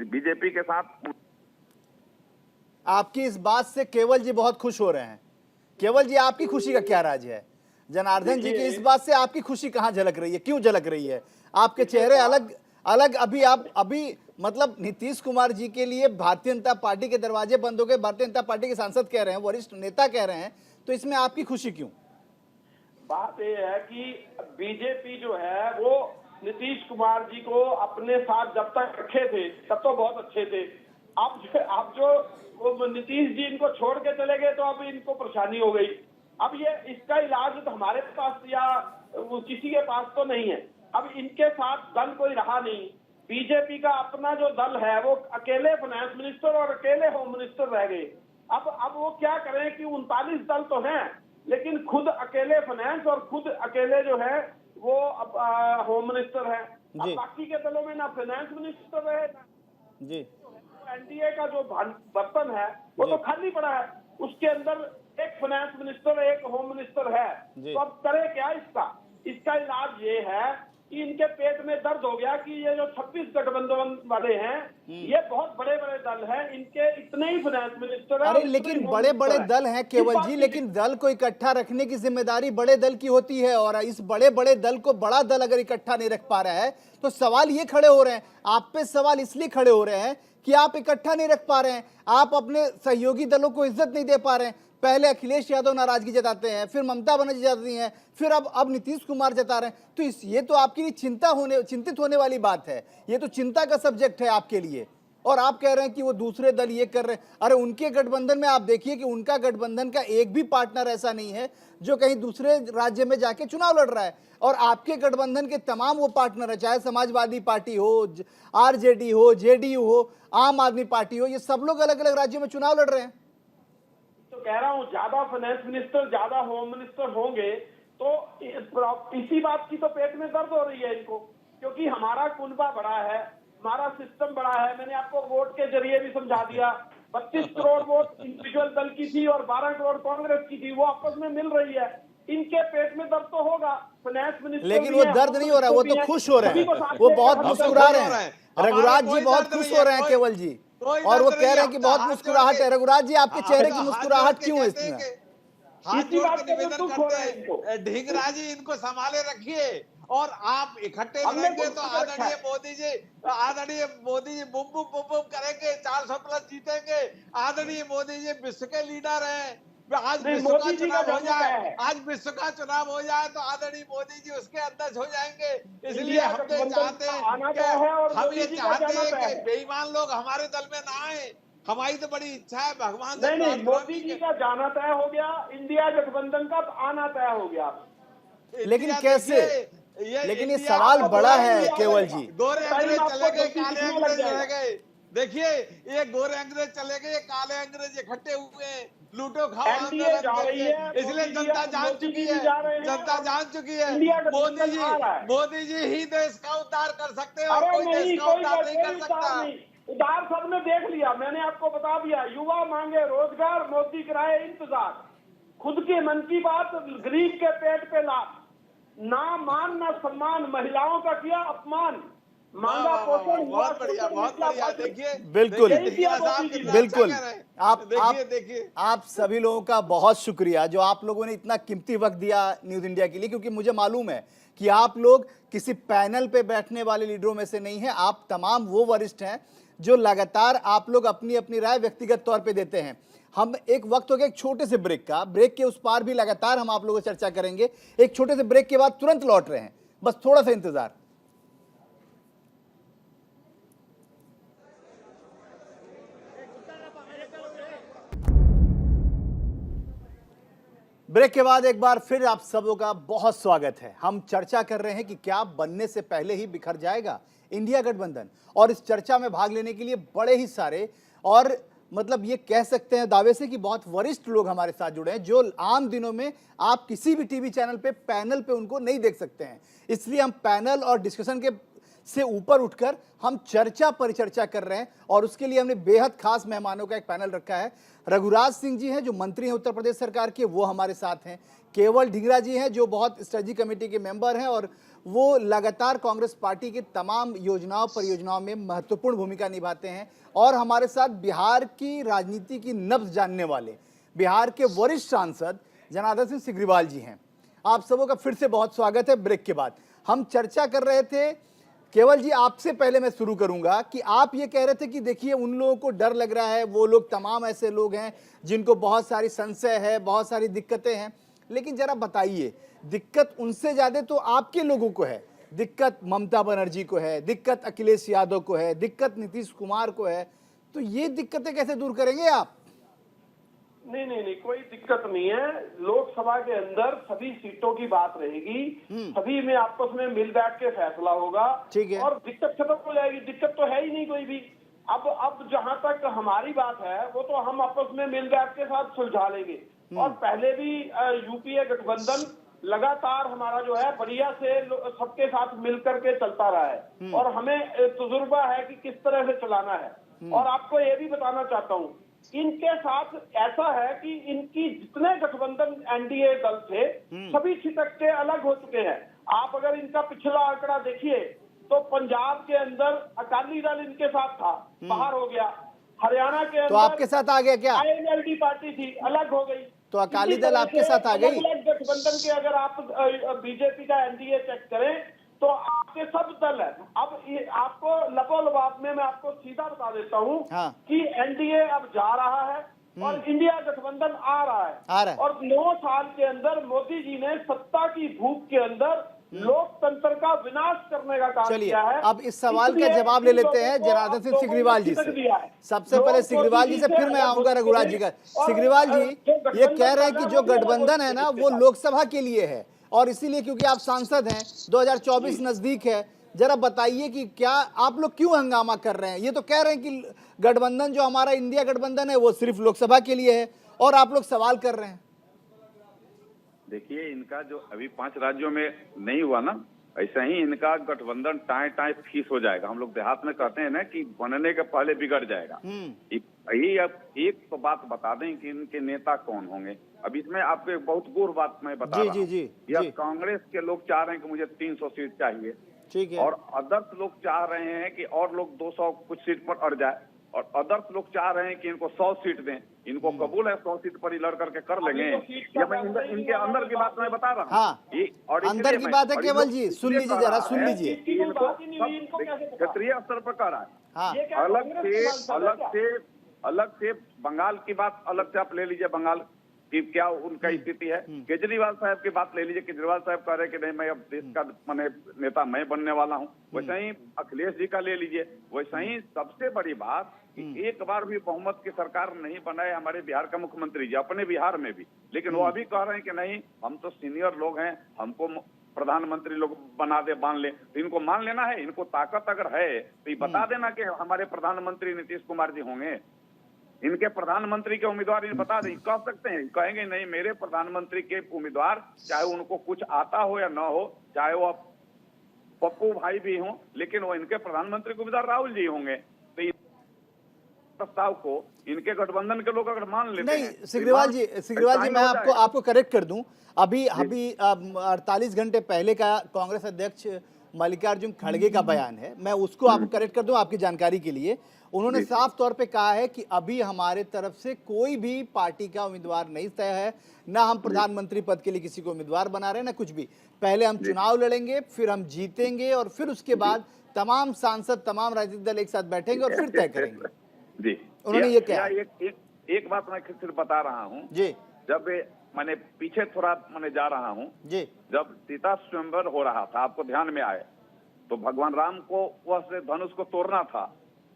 बीजेपी के साथ आपकी इस बात से केवल जी बहुत खुश हो रहे हैं। केवल जी, आपकी खुशी का क्या राज है? जनार्दन जी की इस बात से आपकी खुशी कहां झलक रही है, क्यों झलक रही है? आपके चेहरे अलग अलग, अभी मतलब नीतीश कुमार जी के लिए भारतीय जनता पार्टी के दरवाजे बंद हो गए, भारतीय जनता पार्टी के सांसद कह रहे हैं, वरिष्ठ नेता कह रहे हैं, तो इसमें आपकी खुशी क्यों? बात यह है कि बीजेपी जो है वो नीतीश कुमार जी को अपने साथ जब तक रखे थे तब तो बहुत अच्छे थे। अब जो वो नीतीश जी इनको छोड़ के चले गए तो अब इनको परेशानी हो गई। अब ये इसका इलाज तो हमारे पास या किसी के पास तो नहीं है। अब इनके साथ दल कोई रहा नहीं। बीजेपी का अपना जो दल है वो अकेले फाइनेंस मिनिस्टर और अकेले होम मिनिस्टर रह गए। अब वो क्या करें कि 39 दल तो हैं, लेकिन खुद अकेले फाइनेंस और खुद अकेले जो है वो होम मिनिस्टर है। अब बाकी के दलों में ना फाइनेंस मिनिस्टर है जी, एनडीए का जो बर्तन है वो तो खाली पड़ा है, उसके अंदर एक फाइनेंस मिनिस्टर एक होम मिनिस्टर है। तो अब करे क्या इसका इलाज ये है कि इनके पेट में दर्द हो गया कि ये जो 26 गठबंधन वाले हैं ये बहुत बड़े बड़े दल हैं, इनके इतने ही फाइनेंस मिनिस्टर हैं। अरे लेकिन बड़े बड़े दल हैं केवल जी, लेकिन दल को इकट्ठा रखने की जिम्मेदारी बड़े दल की होती है, और इस बड़े बड़े दल को बड़ा दल अगर इकट्ठा नहीं रख पा रहा है तो सवाल ये खड़े हो रहे हैं, आप पे सवाल इसलिए खड़े हो रहे हैं कि आप इकट्ठा नहीं रख पा रहे हैं, आप अपने सहयोगी दलों को इज्जत नहीं दे पा रहे हैं। पहले अखिलेश यादव नाराजगी जताते हैं, फिर ममता बनर्जी जताती हैं, फिर अब नीतीश कुमार जता रहे हैं, तो ये तो आपके लिए चिंतित होने वाली बात है, ये तो चिंता का सब्जेक्ट है आपके लिए। और आप कह रहे हैं कि वो दूसरे दल ये कर रहे हैं। अरे उनके गठबंधन में आप देखिए कि उनका गठबंधन का एक भी पार्टनर ऐसा नहीं है जो कहीं दूसरे राज्य में जाके चुनाव लड़ रहा है, और आपके गठबंधन के तमाम वो पार्टनर है, चाहे समाजवादी पार्टी हो, आरजेडी हो, जेडीयू हो, आम आदमी पार्टी हो, ये सब लोग अलग अलग राज्यों में चुनाव लड़ रहे हैं। तो कह रहा हूँ ज्यादा फाइनेंस मिनिस्टर ज्यादा होम मिनिस्टर होंगे तो इसी बात की तो पेट में दर्द हो रही है इनको, क्योंकि हमारा कुनबा बड़ा है, हमारा सिस्टम बड़ा है। मैंने आपको वोट के जरिए भी समझा दिया, 32 करोड़ वोट इंडिविजुअल दल की थी और 12 करोड़ कांग्रेस की थी, वो आपस में मिल रही है। इनके पेट में दर्द तो होगा, फाइनेंस मिनिस्टर लेकिन वो दर्द नहीं हो रहा है, वो तो खुश हो रहे हैं, वो बहुत मुस्कुरा रहे हैं। रघुराज जी बहुत खुश हो रहे हैं केवल जी, और वो कह रहे हैं कि बहुत मुस्कुराहट है। रघुराज जी, आपके चेहरे की मुस्कुराहट क्यों है इसमें? हाथ जोड़ के निवेदन करते हैं, ढींगरा जी इनको संभाले रखिए, और आप इकट्ठे रहेंगे तो आदरणीय मोदी जी बुम बुम बुम बुम करेंगे, 400 प्लस जीतेंगे। आदरणीय मोदी जी विश्व के लीडर हैं। आज विश्व का चुनाव हो जाए, आज विश्व का चुनाव हो जाए तो आदरणीय मोदी जी उसके अध्यक्ष हो जाएंगे। इसलिए हम ये चाहते हैं कि बेईमान लोग हमारे दल में ना आए। हमारी तो बड़ी इच्छा है, भगवान से नहीं, मोदी जी का जाना तय हो गया, इंडिया गठबंधन का आना तय हो गया। लेकिन कैसे लेकिन ये इंडिया सवाल का बड़ा है इंडिया केवल में जी। गोरे अंग्रेज आपको चले गए, जल्दी काले दिखने लग अंग्रेज जाएगा। रह गए। देखिए, ये गोरे अंग्रेज चले गए, ये काले अंग्रेज इकट्ठे हुए हैं, लूटो खाओ एनडीए जा आंदोलन रही करके। है, इसलिए मोदी जनता जी जान मोदी चुकी जी है, भी जा रहे हैं जनता और जान चुकी है। इंडिया मोदी गठबंधन आ रहा है। जी ही देश का उद्धार कर सकते हैं और अरे कोई देश नहीं, का कोई उद्धार नहीं कर सकता। उधार नहीं, उधार सबने देख लिया। मैंने आपको बता दिया, युवा मांगे रोजगार, मोदी कराए इंतजार। खुद के मन की बात, गरीब के पेट पे लात। ना मान ना सम्मान, महिलाओं का किया अपमान। मांगा वाह, वाह, पोषण, हुआ बहुत बढ़िया, शोषण, बहुत निकला बढ़िया। भाषण। देखिए, बिल्कुल। देखिए, ढींगरा साहब कितना अच्छा बिल्कुल। कह रहे हैं। आप देखिए आप सभी लोगों का बहुत शुक्रिया जो आप लोगों ने इतना कीमती वक्त दिया न्यूज़ इंडिया के लिए, क्योंकि मुझे मालूम है कि आप लोग किसी पैनल पे बैठने वाले लीडरों में से नहीं हैं। आप तमाम वो वरिष्ठ हैं जो लगातार आप लोग अपनी अपनी राय व्यक्तिगत तौर पे देते हैं। हम एक वक्त हो गया एक छोटे से ब्रेक का, ब्रेक के उस पार भी लगातार हम आप लोगों से चर्चा करेंगे। एक छोटे से ब्रेक के बाद तुरंत लौट रहे हैं, बस थोड़ा सा इंतजार। ब्रेक के बाद एक बार फिर आप सबों का बहुत स्वागत है। हम चर्चा कर रहे हैं कि क्या बनने से पहले ही बिखर जाएगा इंडिया गठबंधन, और इस चर्चा में भाग लेने के लिए बड़े ही सारे और मतलब ये कह सकते हैं दावे से कि बहुत वरिष्ठ लोग हमारे साथ जुड़े हैं, जो आम दिनों में आप किसी भी टीवी चैनल पे पैनल पे उनको नहीं देख सकते हैं। इसलिए हम पैनल और डिस्कशन के से ऊपर उठकर हम चर्चा परिचर्चा कर रहे हैं, और उसके लिए हमने बेहद खास मेहमानों का एक पैनल रखा है। रघुराज सिंह जी हैं जो मंत्री हैं उत्तर प्रदेश सरकार के, वो हमारे साथ हैं। केवल ढींगरा जी हैं जो बहुत स्ट्रेटजी कमेटी के मेंबर हैं और वो लगातार कांग्रेस पार्टी की तमाम योजनाओं परियोजनाओं में महत्वपूर्ण भूमिका निभाते हैं। और हमारे साथ बिहार की राजनीति की नब्ज जानने वाले बिहार के वरिष्ठ सांसद जनार्दन सिंह सिग्रीवाल जी हैं। आप सबों का फिर से बहुत स्वागत है। ब्रेक के बाद हम चर्चा कर रहे थे, केवल जी आपसे पहले मैं शुरू करूंगा कि आप ये कह रहे थे कि देखिए उन लोगों को डर लग रहा है, वो लोग तमाम ऐसे लोग हैं जिनको बहुत सारी संशय है, बहुत सारी दिक्कतें हैं। लेकिन जरा बताइए, दिक्कत उनसे ज्यादा तो आपके लोगों को है। दिक्कत ममता बनर्जी को है, दिक्कत अखिलेश यादव को है, दिक्कत नीतीश कुमार को है। तो ये दिक्कतें कैसे दूर करेंगे आप? नहीं, कोई दिक्कत नहीं है। लोकसभा के अंदर सभी सीटों की बात रहेगी, सभी में आपस में मिल बैठ के फैसला होगा। ठीक है। और दिक्कत खत्म हो जाएगी। दिक्कत तो है ही नहीं कोई भी। अब जहां तक हमारी बात है, वो तो हम आपस में मिल बैठ के साथ सुलझा लेंगे। और पहले भी यूपीए गठबंधन लगातार हमारा जो है बढ़िया से सबके साथ मिल करके चलता रहा है, और हमें तजुर्बा है कि किस तरह से चलाना है। और आपको ये भी बताना चाहता हूँ, इनके साथ ऐसा है कि इनकी जितने गठबंधन एनडीए दल थे, सभी छिटक के अलग हो चुके हैं। आप अगर इनका पिछला आंकड़ा देखिए तो पंजाब के अंदर अकाली दल इनके साथ था, बाहर हो गया। हरियाणा के अंदर तो आपके साथ आ गया क्या? INLD पार्टी थी, अलग हो गई। तो अकाली दल आपके साथ आ गई? अलग गठबंधन के अगर आप बीजेपी का एनडीए चेक करें तो आपके सब दल है। अब आपको लबोलबाब में मैं आपको सीधा बता देता हूँ कि एनडीए अब जा रहा है और इंडिया गठबंधन आ रहा है। और 9 साल के अंदर मोदी जी ने सत्ता की भूख के अंदर लोकतंत्र का विनाश करने का काम किया है। अब इस सवाल का जवाब ले लेते हैं जनार्दन सिंह सिग्रीवाल जी से। सबसे पहले सिग्रीवाल जी से, फिर मैं आऊंगा रघुराज जी का। सिग्रीवाल जी ये कह रहे हैं कि जो गठबंधन है ना वो लोकसभा के लिए है, और इसीलिए क्योंकि आप सांसद हैं, 2024 नजदीक है। जरा बताइए कि क्या आप लोग क्यों हंगामा कर रहे हैं? ये तो कह रहे हैं कि गठबंधन जो हमारा इंडिया गठबंधन है वो सिर्फ लोकसभा के लिए है, और आप लोग सवाल कर रहे हैं। देखिए, इनका जो अभी 5 राज्यों में नहीं हुआ ना, ऐसा ही इनका गठबंधन टाए टाए फीस हो जाएगा। हम लोग देहात में कहते हैं ना कि बनने के पहले बिगड़ जाएगा। यही अब एक तो बात बता दें कि इनके नेता कौन होंगे। अब इसमें आपको एक बहुत गौर बात मैं बता रहा हूं। यह कांग्रेस के लोग चाह रहे हैं कि मुझे 300 सीट चाहिए, ठीक है, और अदर्स लोग चाह रहे हैं कि और लोग 200 कुछ सीट पर अड़ जाए, और अदर्स लोग चाह रहे हैं कि इनको 100 सीट दें। इनको कबूल है 100 सीट पर ही लड़ करके कर लेंगे। ये मैं इनके अंदर की बात मैं बता रहा हूँ। हाँ, और अंदर की बात है। केवल जी सुन लीजिए, जरा सुन लीजिए। क्षेत्रीय स्तर पर कर रहा है। हाँ, अलग से बंगाल की बात अलग से आप ले लीजिए, बंगाल की क्या उनका स्थिति है। केजरीवाल साहब की बात ले लीजिए। केजरीवाल साहब कह रहे हैं कि नहीं, मैं अब देश का माने नेता मैं बनने वाला हूं। वैसे ही अखिलेश जी का ले लीजिए। वैसे ही सबसे बड़ी बात कि एक बार भी बहुमत की सरकार नहीं बनाए हमारे बिहार का मुख्यमंत्री जी, अपने बिहार में भी। लेकिन वो अभी कह रहे हैं कि नहीं, हम तो सीनियर लोग हैं, हमको प्रधानमंत्री लोग बना दे, मान ले, तो इनको मान लेना है। इनको ताकत अगर है तो ये बता देना कि हमारे प्रधानमंत्री नीतीश कुमार जी होंगे, इनके प्रधानमंत्री के उम्मीदवार इन्हें बता दें, कह सकते हैं, कहेंगे नहीं मेरे प्रधानमंत्री के उम्मीदवार, चाहे उनको कुछ आता हो या ना हो, चाहे वो पप्पू भाई भी हों, लेकिन वो इनके प्रधानमंत्री के उम्मीदवार राहुल जी होंगे। तो इस प्रस्ताव को इनके गठबंधन के लोग अगर मान लेते हैं, नहीं सिग्रीवाल जी मैं आपको करेक्ट कर दूं। अभी 48 घंटे पहले का कांग्रेस अध्यक्ष मल्लिकार्जुन खड़गे का बयान है, मैं उसको आपको करेक्ट कर दूं आपकी जानकारी के लिए। उन्होंने साफ तौर पे कहा है कि अभी हमारे तरफ से कोई भी पार्टी का उम्मीदवार नहीं तय है, ना हम प्रधानमंत्री पद के लिए किसी को उम्मीदवार बना रहे हैं, ना कुछ भी। पहले हम चुनाव लड़ेंगे, फिर हम जीतेंगे, और फिर उसके बाद तमाम सांसद, तमाम राजनीतिक दल एक साथ बैठेंगे और फिर तय करेंगे। जी, उन्होंने ये कहा। एक बात मैं सिर्फ बता रहा हूँ जी, जब मैंने पीछे थोड़ा मैंने जा रहा हूँ जी, जब सीता स्वयंवर हो रहा था, आपको ध्यान में आए, तो भगवान राम को वह से धनुष को तोड़ना था,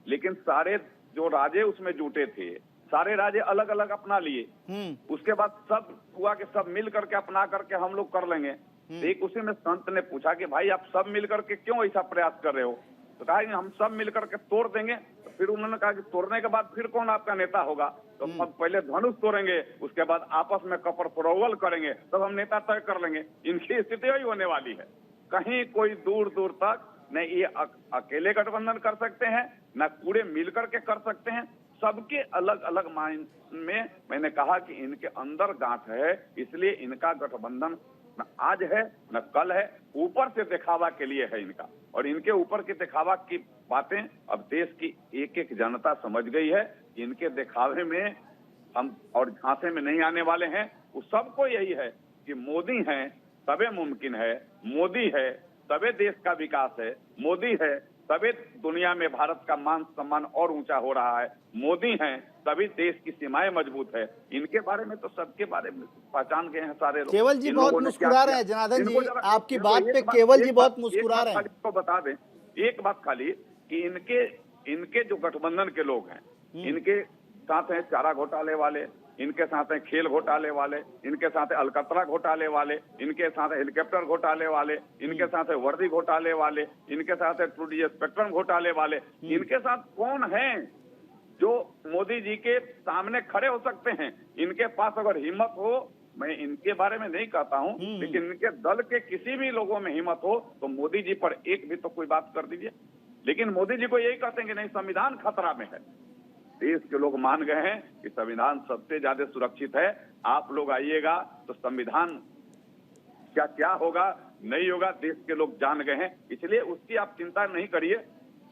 लेकिन सारे जो राजे उसमें जुटे थे, सारे राजे अलग अलग अपना लिए। उसके बाद सब हुआ कि सब मिल करके अपना करके हम लोग कर लेंगे। एक उसी में संत ने पूछा कि भाई आप सब मिल करके क्यों ऐसा प्रयास कर रहे हो? तो कहा कि हम सब मिल करके तोड़ देंगे। तो फिर उन्होंने कहा कि तोड़ने के बाद फिर कौन आपका नेता होगा? तो हम पहले धनुष तोड़ेंगे, उसके बाद आपस में कपर फरोवल करेंगे, तब हम नेता तय कर लेंगे। इनकी स्थिति वही होने वाली है। कहीं कोई दूर दूर तक न ये अकेले गठबंधन कर सकते हैं, न पूरे मिल करके कर सकते हैं। सबके अलग अलग माइंड में मैंने कहा कि इनके अंदर गांठ है, इसलिए इनका गठबंधन न आज है न कल है, ऊपर से दिखावा के लिए है इनका। और इनके ऊपर के दिखावा की बातें अब देश की एक एक जनता समझ गई है। इनके दिखावे में हम और झांसे में नहीं आने वाले हैं। वो सबको यही है कि मोदी है तबे मुमकिन है, मोदी है तबे देश का विकास है, मोदी है तभी दुनिया में भारत का मान सम्मान और ऊंचा हो रहा है, मोदी हैं तभी देश की सीमाएं मजबूत है। इनके बारे में तो सबके बारे में पहचान गए हैं सारे लोग। केवल जी बहुत मुस्कुरा रहे हैं, जनार्दन जी आपकी बात पे केवल जी बहुत मुस्कुरा रहे हैं। तो बता दें एक बात खाली कि इनके जो गठबंधन के लोग हैं, इनके साथ हैं चारा घोटाले वाले, इनके साथ हैं खेल घोटाले वाले, इनके साथ है अलकतरा घोटाले वाले, इनके साथ है हेलीकॉप्टर घोटाले वाले, इनके साथ है वर्दी घोटाले वाले, इनके साथ है 2D स्पेक्ट्रम घोटाले वाले। इनके साथ कौन है जो मोदी जी के सामने खड़े हो सकते हैं? इनके पास अगर हिम्मत हो, मैं इनके बारे में नहीं कहता हूं, लेकिन इनके दल के किसी भी लोगों में हिम्मत हो तो मोदी जी पर एक भी तो कोई बात कर दीजिए। लेकिन मोदी जी को यही कहते हैं कि नहीं संविधान खतरा में है। देश के लोग मान गए हैं कि संविधान सबसे ज्यादा सुरक्षित है। आप लोग आइएगा तो संविधान क्या क्या होगा नहीं होगा देश के लोग जान गए हैं। इसलिए उसकी आप चिंता नहीं करिए,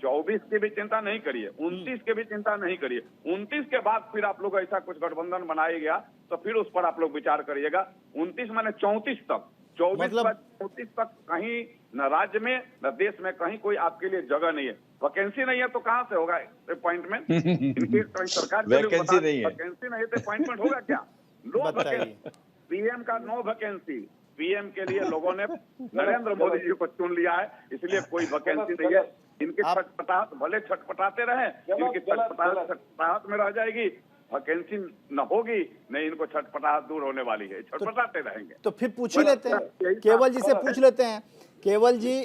24 की भी चिंता नहीं करिए, 29 के भी चिंता नहीं करिए। 29 के बाद फिर आप लोग ऐसा कुछ गठबंधन बनाएगा तो फिर उस पर आप लोग विचार करिएगा। 29 माने 34 तक, 24 मतलब 34 तक कहीं न राज्य में न देश में कहीं कोई आपके लिए जगह नहीं है। वैकेंसी नहीं है तो कहां से होगा अपॉइंटमेंट? इनकी सरकार वैकेंसी नहीं है, वैकेंसी नहीं है तो अपॉइंटमेंट होगा क्या? नो वैकेंसी, पीएम का नो वैकेंसी। पीएम के लिए लोगों ने नरेंद्र मोदी जी को चुन लिया है, इसलिए कोई वैकेंसी नहीं है। इनके छटपटाहट भले छटपटाते रहे, इनकी छटपटाहट में रह जाएगी, वैकेंसी न होगी, नहीं इनको छटपटाहट दूर होने वाली है, छटपटाते रहेंगे। तो फिर पूछ ही लेते हैं, केवल जी से पूछ लेते हैं। केवल जी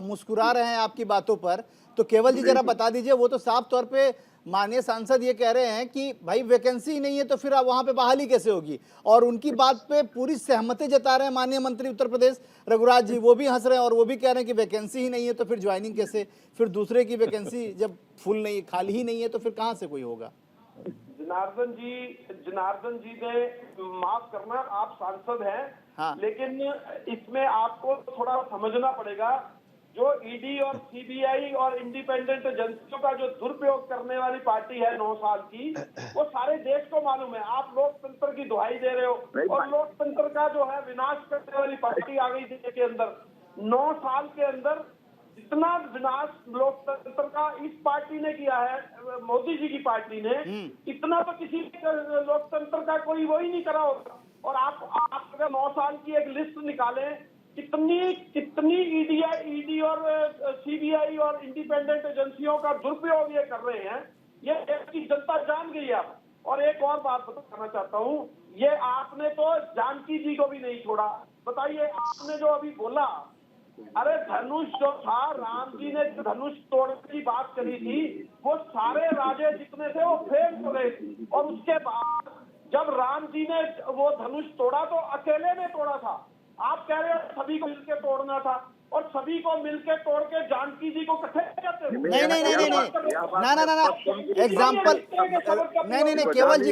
मुस्कुरा रहे हैं आपकी बातों पर, तो केवल जी जरा बता दीजिए, वो तो साफ तौर पे माननीय सांसद ये कह रहे हैं कि भाई वैकेंसी नहीं है तो फिर वहां पे बहाली कैसे होगी, और उनकी बात पे पूरी सहमति जता रहे हैं माननीय मंत्री उत्तर प्रदेश रघुराज जी, वो भी हंस रहे हैं और वो भी कह रहे हैं कि वैकेंसी ही नहीं है तो फिर ज्वाइनिंग कैसे? फिर दूसरे की वैकेंसी जब फुल नहीं, खाली ही नहीं है तो फिर कहां से कोई होगा? जनार्दन जी ने माफ करना, आप सांसद हैं, हाँ। लेकिन इसमें आपको थोड़ा समझना पड़ेगा। जो ईडी और सीबीआई और इंडिपेंडेंट एजेंसियों का जो दुरुपयोग करने वाली पार्टी है 9 साल की, वो सारे देश को मालूम है। आप लोकतंत्र की दुहाई दे रहे हो और लोकतंत्र का जो है विनाश करने वाली पार्टी आ गई देश के अंदर। 9 साल के अंदर जितना विनाश लोकतंत्र का इस पार्टी ने किया है, मोदी जी की पार्टी ने, इतना तो किसी लोकतंत्र का कोई वो ही नहीं करा होगा। और आप अगर 9 साल की एक लिस्ट निकालें, कितनी ईडी और सीबीआई और इंडिपेंडेंट एजेंसियों का दुरुपयोग ये कर रहे हैं, ये देश की जनता जान गई है। और एक और बात बताना चाहता हूँ, ये आपने तो जानकी जी को भी नहीं छोड़ा, बताइए, आपने जो अभी बोला, अरे धनुष जो था, राम जी ने जो धनुष तोड़ने की बात करी थी, वो सारे राजे जितने थे वो फेल हो गए, और उसके बाद जब राम जी ने वो धनुष तोड़ा तो अकेले ने तोड़ा था। आप कह रहे हो सभी को मिलकर तोड़ना था, और सभी को मिलकर तोड़ के जानकी जी को इकट्ठे करते हो। नहीं नहीं नहीं नहीं नहीं ना ना ना ना एग्जाम्पल नहीं नहीं नहीं केवल जी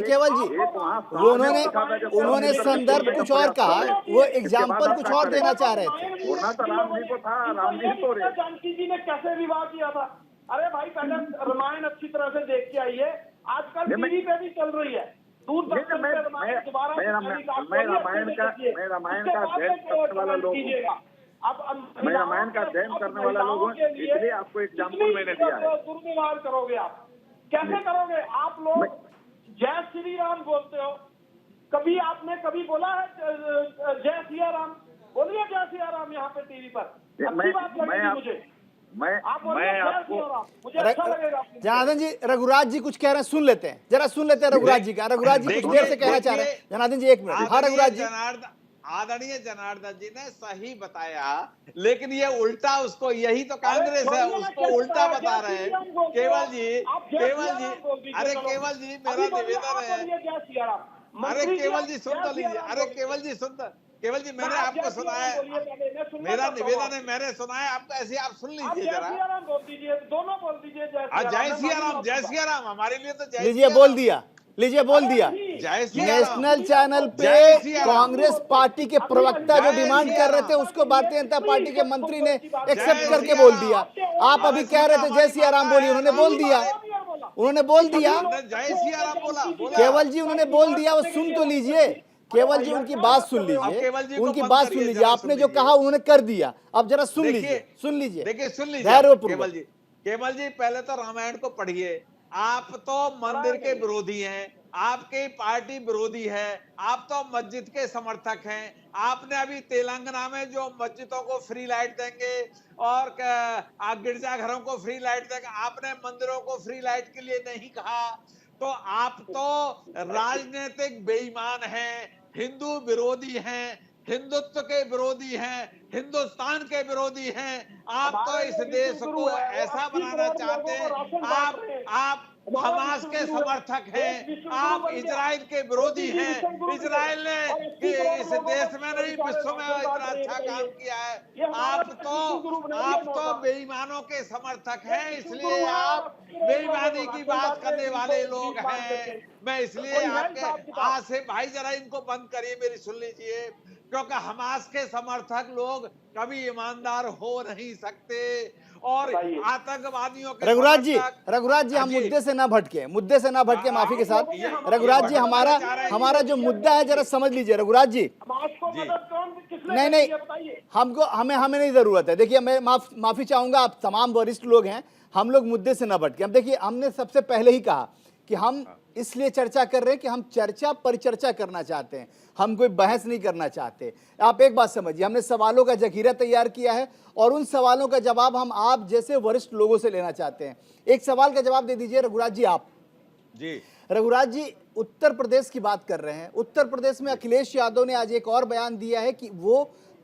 वो उन्होंने संदर्भ कुछ और कहा, वो एग्जाम्पल कुछ और देना चाह रहे थे। तोड़ना तो राम जी को था, राम जी तोड़े। जानकी जी ने कैसे विवाह किया था? अरे भाई, पहले रामायण अच्छी तरह से देख के आइए, आजकल टीवी पे भी चल रही है, दूरदर्शन पे रामायण दोबारा मैं रामायण का अध्ययन करने वाला लोग हूँ। मैं रामायण का अध्ययन करने वाला लोग हूँ, इसलिए आपको एग्जाम्पल मैंने दिया है। दुर्व्यवहार करोगे आप, कैसे करोगे? आप लोग जय श्री राम बोलते हो, कभी आपने कभी बोला है जय सिया राम? बोलिए जय सिया राम यहाँ पे टीवी पर, अच्छी बात लगेगी मुझे। आप बोलिए जय सिया राम, मुझे अच्छा लगेगा। जनार्दन जी, रघुराज जी कुछ कह रहे हैं, सुन लेते हैं, जरा सुन लेते हैं रघुराज जी का। रघुराज जी कुछ देर से कहना चाह रहे हैं। जनार्दन जी 1 मिनट। हाँ रघुराज जी। आदरणीय जनार्दन जी ने सही बताया, लेकिन ये उल्टा, उसको यही तो कांग्रेस है, उसको उल्टा बता रहे हैं। केवल जी, अरे केवल जी मेरा निवेदन है, अरे केवल जी सुन तो लीजिए, अरे केवल जी सुन तो, केवल जी मैंने आपको सुनाया, मेरा निवेदन है, मैंने सुनाया आपको, ऐसे आप सुन लीजिए जरा। दोनों बोल दीजिए जय सिया राम, जय सिया राम, हमारे लिए तो जय लीजिए बोल दिया, लीजिए बोल दिया। जय सिया राम। नेशनल चैनल पे कांग्रेस पार्टी के प्रवक्ता जो डिमांड कर रहे थे उसको भारतीय जनता पार्टी के मंत्री ने एक्सेप्ट करके बोल दिया। आप अभी कह रहे थे जय सिया राम बोलिए, उन्होंने बोल दिया, उन्होंने बोल दिया। जय सिया राम बोला केवल जी उन्होंने बोल दिया, वो सुन तो लीजिए। केवल जी उनकी बात सुन लीजिए, उनकी बात सुन लीजिए। आपने जो कहा उन्होंने कर दिया, अब जरा सुन लीजिए, सुन लीजिए, देखिए सुन लीजिए। धैर्यपूर्वक। केवल जी पहले तो रामायण को पढ़िए। आप तो मंदिर के विरोधी हैं, आपकी पार्टी विरोधी है, आप तो मस्जिद के समर्थक हैं। आपने अभी तेलंगाना में जो मस्जिदों को फ्री लाइट देंगे और गिरजाघरों को फ्री लाइट देंगे, आपने मंदिरों को फ्री लाइट के लिए नहीं कहा। तो आप तो राजनीतिक बेईमान हैं, हिंदू विरोधी हैं, हिंदुत्व के विरोधी हैं, हिंदुस्तान के विरोधी हैं। आप तो इस देश को ऐसा बनाना चाहते हैं। आप हमास के समर्थक हैं, आप इजराइल के विरोधी हैं। इजराइल ने इस देश में नहीं विश्व में इतना अच्छा काम किया है। आप तो बेईमानों के समर्थक हैं, इसलिए आप बेईमानी की बात करने वाले लोग हैं। मैं इसलिए आपके आज से भाई जरा इनको बंद करिए, मेरी सुन लीजिए, क्योंकि हमास के समर्थक लोग कभी ईमानदार हो नहीं सकते और आतंकवादियों के रघुराज जी हम मुद्दे से ना भटके, माफी के साथ। रघुराज जी हमारा जो मुद्दा है जरा समझ लीजिए। रघुराज जी नहीं हमें नहीं जरूरत है। देखिए मैं माफी चाहूंगा, आप तमाम वरिष्ठ लोग हैं, हम लोग मुद्दे से ना भटके। हम देखिए, हमने सबसे पहले ही कहा कि हम इसलिए चर्चा कर रहे हैं कि हम चर्चा परिचर्चा करना चाहते हैं, हम कोई बहस नहीं करना चाहते। आप एक बात समझिए, हमने सवालों का जखीरा तैयार किया है और उन सवालों का जवाब हम आप जैसे वरिष्ठ लोगों से लेना चाहते हैं। एक सवाल का जवाब दे दीजिए रघुराज जी। आप जी रघुराज जी उत्तर प्रदेश की बात कर रहे हैं। उत्तर प्रदेश में अखिलेश यादव ने आज एक और बयान दिया है कि वो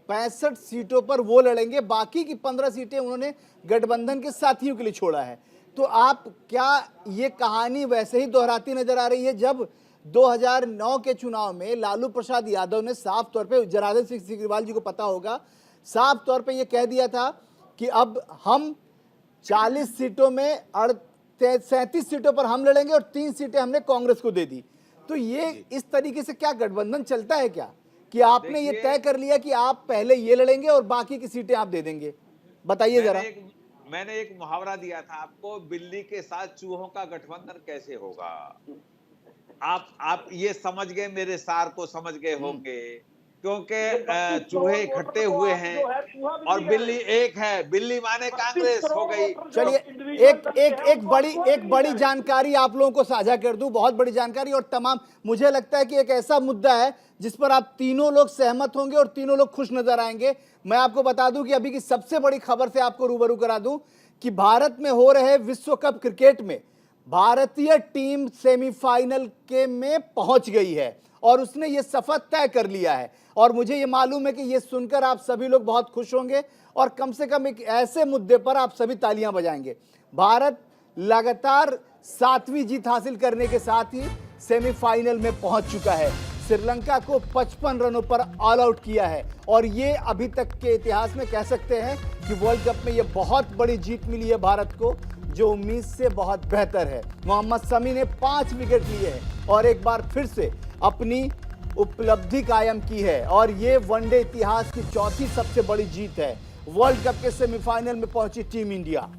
65 सीटों पर वो लड़ेंगे, बाकी की 15 सीटें उन्होंने गठबंधन के साथियों के लिए छोड़ा है। तो आप क्या ये कहानी वैसे ही दोहराती नजर आ रही है जब 2009 के चुनाव में लालू प्रसाद यादव ने साफ तौर पे, जनार्दन सिंह सिग्रीवाल जी को पता होगा, साफ तौर पे ये कह दिया था कि अब हम 40 सीटों में 37 सीटों पर हम लड़ेंगे और 3 सीटें हमने कांग्रेस को दे दी। तो ये इस तरीके से क्या गठबंधन चलता है क्या, कि आपने ये तय कर लिया कि आप पहले ये लड़ेंगे और बाकी की सीटें आप दे देंगे? बताइए जरा। मैंने एक मुहावरा दिया था आपको, बिल्ली के साथ चूहों का गठबंधन कैसे होगा। आप ये समझ गए, मेरे सार को समझ गए होंगे, क्योंकि चूहे इकट्ठे हुए हैं और बिल्ली एक है, बिल्ली माने कांग्रेस हो गई। चलिए एक बड़ी जानकारी आप लोगों को साझा कर दूं, बहुत बड़ी जानकारी, और तमाम मुझे लगता है कि एक ऐसा मुद्दा है जिस पर आप तीनों लोग सहमत होंगे और तीनों लोग खुश नजर आएंगे। मैं आपको बता दूं कि अभी की सबसे बड़ी खबर से आपको रूबरू करा दूं कि भारत में हो रहे विश्व कप क्रिकेट में भारतीय टीम सेमीफाइनल के में पहुंच गई है और उसने ये शपथ तय कर लिया है। और मुझे ये मालूम है कि ये सुनकर आप सभी लोग बहुत खुश होंगे और कम से कम एक ऐसे मुद्दे पर आप सभी तालियां बजाएंगे। भारत लगातार 7वीं जीत हासिल करने के साथ ही सेमीफाइनल में पहुंच चुका है। श्रीलंका को 55 रनों पर ऑल आउट किया है और ये अभी तक के इतिहास में कह सकते हैं कि वर्ल्ड कप में ये बहुत बड़ी जीत मिली है भारत को, जो उम्मीद से बहुत बेहतर है। मोहम्मद शमी ने 5 विकेट लिए हैं और एक बार फिर से अपनी उपलब्धि कायम की है और ये वनडे इतिहास की चौथी सबसे बड़ी जीत है। वर्ल्ड कप के सेमीफाइनल में पहुंची टीम इंडिया,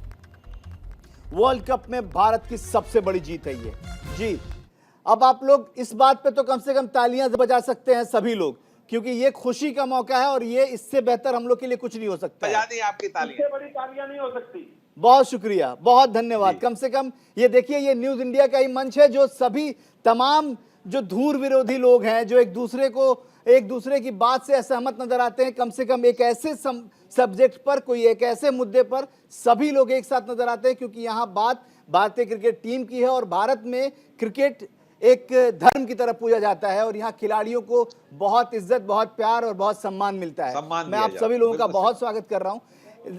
वर्ल्ड कप में भारत की सबसे बड़ी जीत है ये जी। अब आप लोग इस बात पे तो कम से कम तालियां बजा सकते हैं सभी लोग, क्योंकि ये खुशी का मौका है और ये इससे बेहतर हम लोग के लिए कुछ नहीं हो सकता है। बजा दी आपकी तालियां, इससे बड़ी तालियां नहीं हो सकती। बहुत शुक्रिया, बहुत धन्यवाद। कम से कम ये देखिए, ये न्यूज इंडिया का ही मंच है जो सभी तमाम जो धूर विरोधी लोग हैं, जो एक दूसरे की बात से असहमत नजर आते हैं, कम से कम एक ऐसे सब्जेक्ट पर, कोई एक ऐसे मुद्दे पर सभी लोग एक साथ नजर आते हैं, क्योंकि यहाँ बात भारतीय क्रिकेट टीम की है और भारत में क्रिकेट एक धर्म की तरह पूजा जाता है और यहाँ खिलाड़ियों को बहुत इज्जत, बहुत प्यार और बहुत सम्मान मिलता है। मैं आप सभी लोगों का बहुत स्वागत कर रहा हूँ।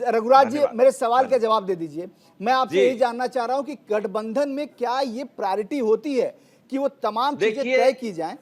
रघुराज जी, मेरे सवाल का जवाब दे दीजिए। मैं आपसे यही जानना चाह रहा हूँ कि गठबंधन में क्या ये प्रायोरिटी होती है कि वो तमाम चीजें तय की जाएं?